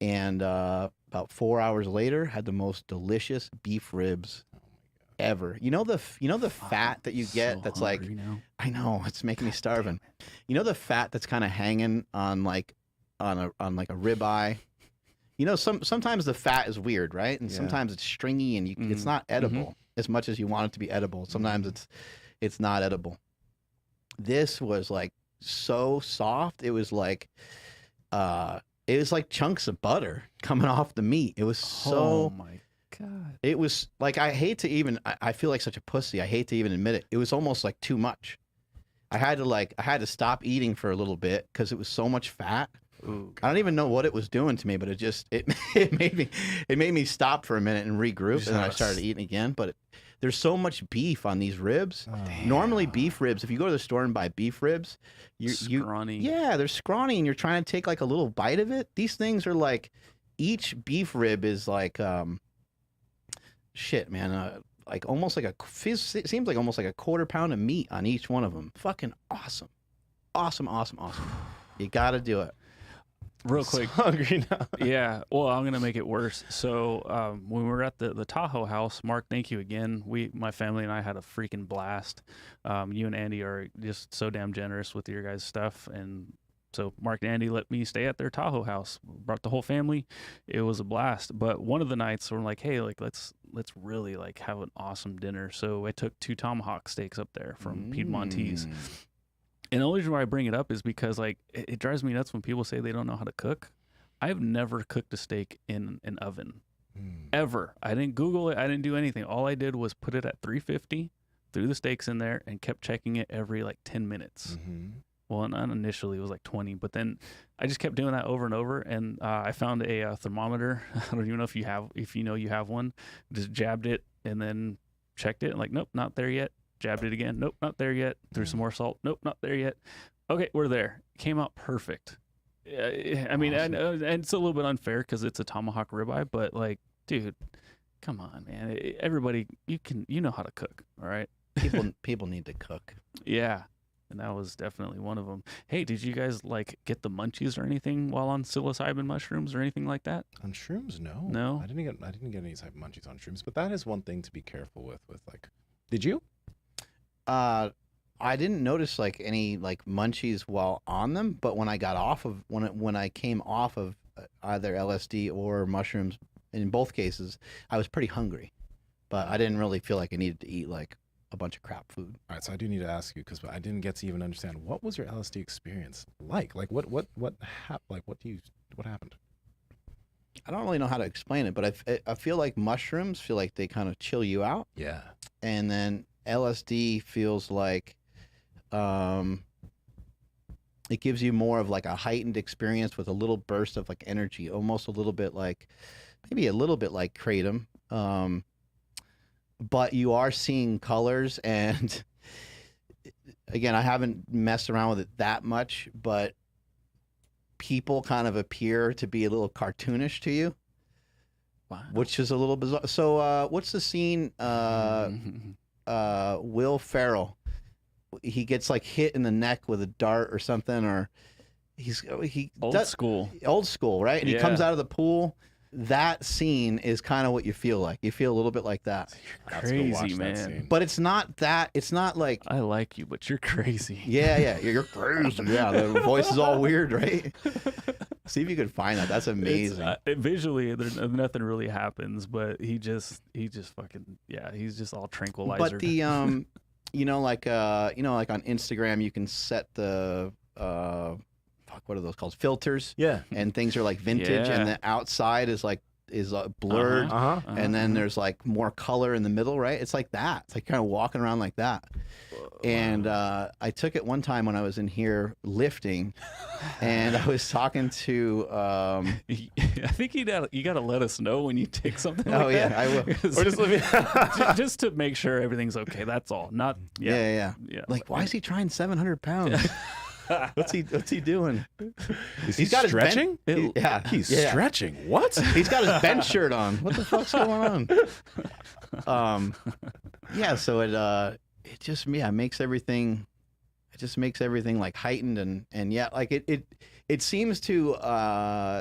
And about 4 hours later, had the most delicious beef ribs ever. You know the fat that you get So that's like, hungry now. I know, it's making me starving. You know the fat that's kind of hanging on like on a ribeye. You know, sometimes the fat is weird, right? And Yeah. sometimes it's stringy and it's not edible as much as you want it to be edible. Sometimes it's not edible. This was like so soft. It was like chunks of butter coming off the meat. It was so. Oh my God. It was like, I feel like such a pussy. I hate to even admit it. It was almost like too much. I had to stop eating for a little bit because it was so much fat. Ooh, I don't even know what it was doing to me, but it made me stop for a minute and regroup, and then I started eating again. But there's so much beef on these ribs. Normally beef ribs, if you go to the store and buy beef ribs, scrawny. yeah, they're scrawny, and you're trying to take like a little bite of it. These things are like, each beef rib is like, shit, man, like almost like it seems like almost like a quarter pound of meat on each one of them. Fucking awesome. You got to do it. Real I'm so quick. hungry now. Yeah. Well, I'm gonna make it worse. So when we were at the Tahoe house, Mark, thank you again. My family and I had a freaking blast. You and Andy are just so damn generous with your guys' stuff, and so Mark and Andy let me stay at their Tahoe house. Brought the whole family. It was a blast. But one of the nights we're like, hey, like let's really like have an awesome dinner. So I took 2 tomahawk steaks up there from Piedmontese. And the only reason why I bring it up is because like it drives me nuts when people say they don't know how to cook. I've never cooked a steak in an oven, ever. I didn't Google it. I didn't do anything. All I did was put it at 350, threw the steaks in there, and kept checking it every like 10 minutes. Well, not initially, it was like 20, but then I just kept doing that over and over. And I found a thermometer. I don't even know if you have one. Just jabbed it and then checked it. And like, nope, not there yet. Jabbed it again. Nope, not there yet. Threw some more salt. Nope, not there yet. Okay, we're there. Came out perfect. I mean, Awesome. and it's a little bit unfair because it's a tomahawk ribeye, but like, dude, come on, man. Everybody, you know how to cook, all right? People need to cook. Yeah, and that was definitely one of them. Hey, did you guys like get the munchies or anything while on psilocybin mushrooms or anything like that? On shrooms, no. No? I didn't get any type of munchies on shrooms, but that is one thing to be careful with like. Did you? I didn't notice like any like munchies while on them, but when I got off of when I came off of either LSD or mushrooms, in both cases, I was pretty hungry, but I didn't really feel like I needed to eat like a bunch of crap food. All right, so I do need to ask you because I didn't get to even understand what was your LSD experience like. Like what happened? I don't really know how to explain it, but I feel like mushrooms feel like they kind of chill you out, Yeah. and then LSD feels like it gives you more of like a heightened experience with a little burst of like energy, almost a little bit like Kratom. But you are seeing colors, and again, I haven't messed around with it that much, but people kind of appear to be a little cartoonish to you. Wow. Which is a little bizarre. So what's the scene? Will Ferrell, he gets like hit in the neck with a dart or something, or Old school, right? And he Yeah. comes out of the pool. That scene is kind of what you feel like. You feel a little bit like that, Let's go watch Crazy, that man. scene. but it's not that. It's not like, I like you, but you're crazy. yeah, you're crazy. Yeah, the voice is all weird, right? See if you can find that. That's amazing. Visually, nothing really happens, but he just fucking, yeah, he's just all tranquilizer. But the like on Instagram you can set the what are those called, filters, Yeah. and things are like vintage, Yeah. and the outside is blurred, Uh-huh. and then there's like more color in the middle, right? It's like that. It's like kind of walking around like that. And I took it one time when I was in here lifting, and I was talking to I think you got to let us know when you take something. oh like yeah, that. I will. Or just let me. just to make sure everything's okay. That's all. Not Yeah. yeah. Like, why is he trying 700 pounds? What's he doing? Is He's got his stretching? Yeah, He's yeah. stretching. What? He's got his bench shirt on. What the fuck's going on? Yeah, so it just makes everything It just makes everything like heightened and yeah, like it seems to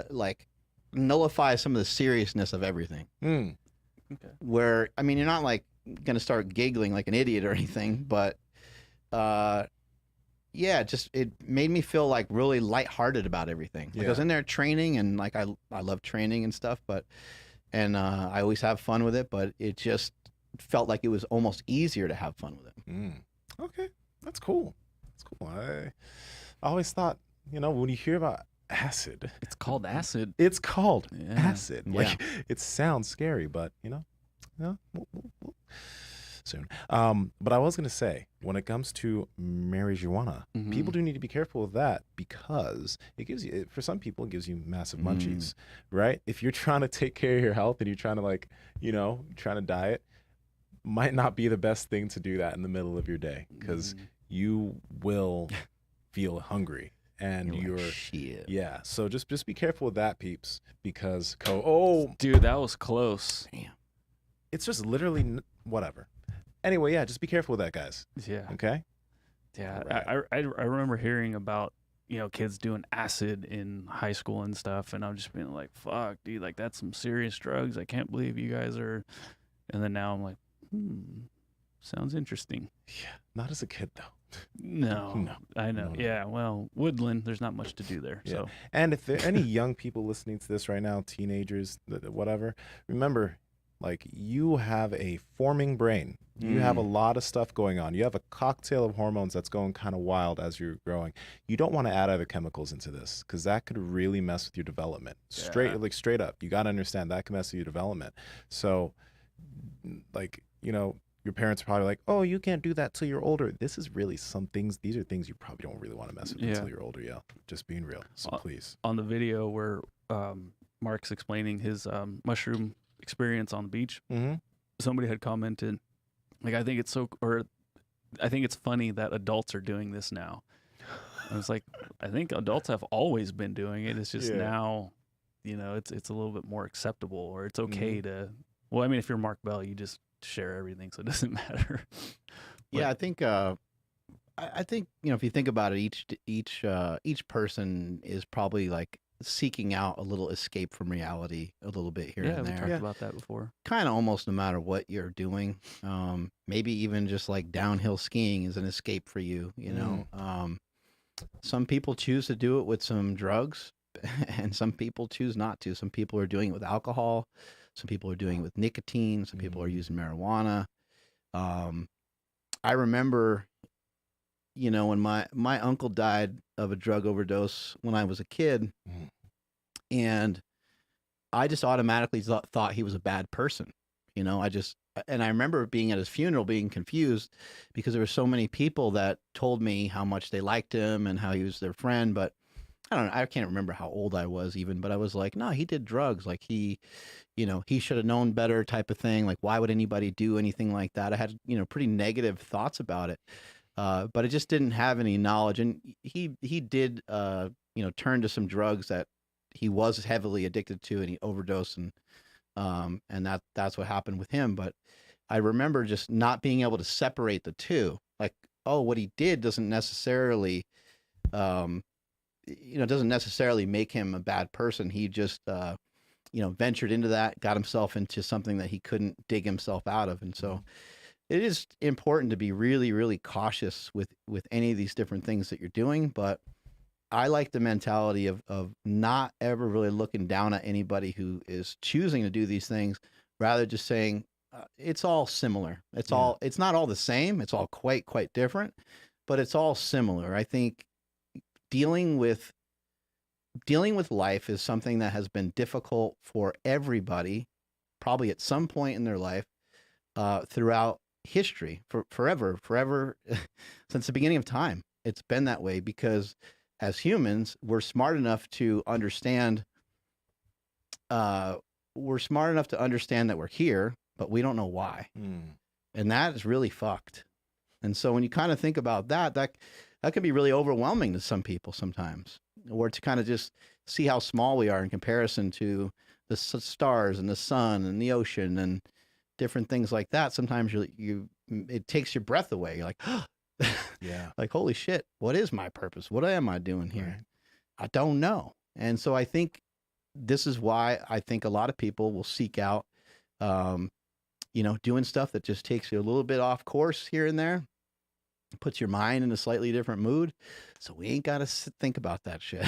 like nullify some of the seriousness of everything. Mm. Okay. Where I mean, you're not like gonna start giggling like an idiot or anything, but yeah, just it made me feel like really lighthearted about everything. Like I was Yeah. in there training, and like I love training and stuff, but I always have fun with it, but it just felt like it was almost easier to have fun with it. Mm. Okay, that's cool. That's cool. I always thought, when you hear about acid, It's called acid. it's called Yeah. acid. Yeah. Like it sounds scary, but soon. But I was gonna say, when it comes to marijuana, Mhm. people do need to be careful with that because it gives you, for some people, it gives you massive munchies, right? If you're trying to take care of your health and you're trying to trying to diet, might not be the best thing to do that in the middle of your day because you will feel hungry and You're you're like, shit. yeah. So just be careful with that, peeps, because Dude, that was close. Damn. it's just literally whatever. Anyway, yeah, just be careful with that, guys. Yeah. Okay. Yeah. Right. I remember hearing about, kids doing acid in high school and stuff. And I'm just being like, fuck, dude, like that's some serious drugs. I can't believe you guys are. And then now I'm like, sounds interesting. Yeah. Not as a kid though. No, I know. No. Yeah. Well, Woodland, there's not much to do there. Yeah. So And if there are any young people listening to this right now, teenagers, whatever, remember, like you have a forming brain. You have a lot of stuff going on. You have a cocktail of hormones that's going kind of wild as you're growing. You don't want to add other chemicals into this because that could really mess with your development. Straight up. You got to understand that can mess with your development. So, like, your parents are probably like, oh, you can't do that till you're older. This is really these are things you probably don't really want to mess with until you're older. Yeah. Just being real. So please. on the video where Mark's explaining his mushroom experience on the beach, Mm-hmm. somebody had commented, like, I think it's funny that adults are doing this now. I was like, I think adults have always been doing it. It's just now, it's a little bit more acceptable, or it's okay to. Well, I mean, if you're Mark Bell, you just share everything, so it doesn't matter. Yeah, I think if you think about it, each person is probably like seeking out a little escape from reality a little bit here Yeah, and we there. talked about that before. Kind of almost no matter what you're doing. Maybe even just like downhill skiing is an escape for you, Some people choose to do it with some drugs and some people choose not to. Some people are doing it with alcohol. Some people are doing it with nicotine. Some people are using marijuana. I remember, when my uncle died of a drug overdose when I was a kid, and I just automatically thought he was a bad person. And I remember being at his funeral being confused because there were so many people that told me how much they liked him and how he was their friend. But I don't know, I can't remember how old I was even, but I was like, no, he did drugs. Like he should have known better type of thing. Like, why would anybody do anything like that? I had, pretty negative thoughts about it. But I just didn't have any knowledge. And he did, turn to some drugs that he was heavily addicted to, and he overdosed, and that's what happened with him. But I remember just not being able to separate the two. Like, oh, what he did doesn't necessarily, doesn't necessarily make him a bad person. He just, ventured into that, got himself into something that he couldn't dig himself out of. And so it is important to be really, really cautious with any of these different things that you're doing. But I like the mentality of not ever really looking down at anybody who is choosing to do these things, rather just saying it's all similar. It's not all the same. It's all quite different, but it's all similar. I think dealing with life is something that has been difficult for everybody, probably at some point in their life, throughout history, forever, since the beginning of time. It's been that way because as humans, we're smart enough to understand. We're smart enough to understand that we're here, but we don't know why, and that is really fucked. And so when you kind of think about that can be really overwhelming to some people sometimes, or to kind of just see how small we are in comparison to the stars and the sun and the ocean and different things like that. Sometimes it takes your breath away. You're like, oh, Yeah. Like, holy shit, what is my purpose? What am I doing here? Right. I don't know. And so I think this is why I think a lot of people will seek out, doing stuff that just takes you a little bit off course here and there, puts your mind in a slightly different mood. So we ain't got to think about that shit.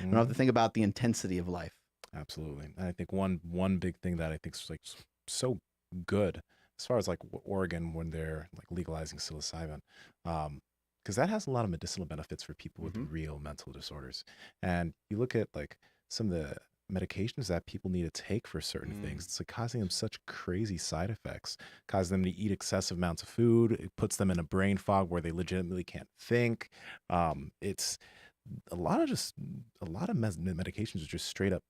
We don't have to think about the intensity of life. Absolutely. And I think one big thing that I think is like so good as far as like Oregon when they're like legalizing psilocybin, because that has a lot of medicinal benefits for people with real mental disorders. And you look at like some of the medications that people need to take for certain things, it's like causing them such crazy side effects, causing them to eat excessive amounts of food. It puts them in a brain fog where they legitimately can't think. It's a lot of medications are just straight up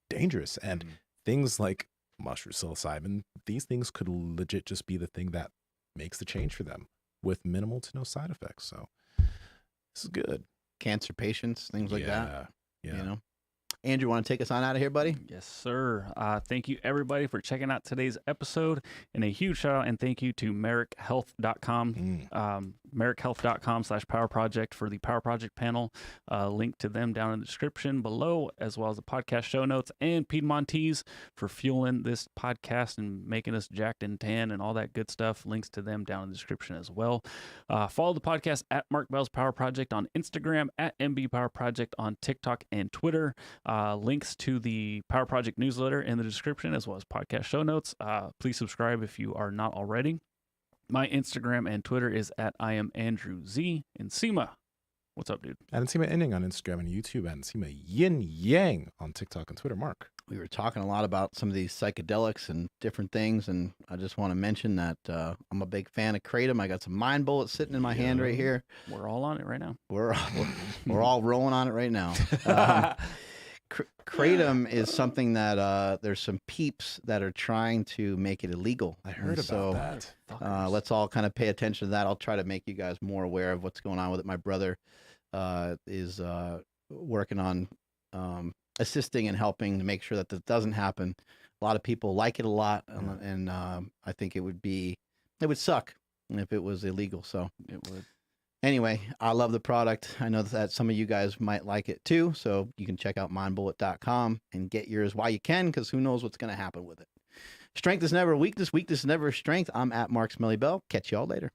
dangerous, and things like mushroom psilocybin, these things could legit just be the thing that makes the change for them with minimal to no side effects. So this is good. Cancer patients, things like that. Yeah. Andrew, want to take us on out of here, buddy? Yes, sir. Thank you, everybody, for checking out today's episode. And a huge shout out and thank you to merrickhealth.com, merrickhealth.com/Power Project for the Power Project panel. Link to them down in the description below, as well as the podcast show notes, and Piedmontese for fueling this podcast and making us jacked and tan and all that good stuff. Links to them down in the description as well. Follow the podcast at Mark Bell's Power Project on Instagram, at MB Power Project on TikTok and Twitter. Links to the Power Project newsletter in the description, as well as podcast show notes. Please subscribe if you are not already. My Instagram and Twitter is at I am Andrew Z. Nsima, what's up, dude? And Nsima Inyang on Instagram and YouTube, and Nsima Inyang on TikTok and Twitter. Mark, we were talking a lot about some of these psychedelics and different things, and I just want to mention that I'm a big fan of Kratom. I got some mind bullets sitting in my hand right here. We're all on it right now. We're all rolling on it right now. Kratom is something that there's some peeps that are trying to make it illegal. I heard about that. Let's all kind of pay attention to that. I'll try to make you guys more aware of what's going on with it. My brother is working on assisting and helping to make sure that this doesn't happen. A lot of people like it a lot, and I think it would suck if it was illegal. So it would. Anyway, I love the product. I know that some of you guys might like it too. So you can check out mindbullet.com and get yours while you can, because who knows what's going to happen with it. Strength is never weakness. Weakness is never strength. I'm at Mark Smelly Bell. Catch y'all later.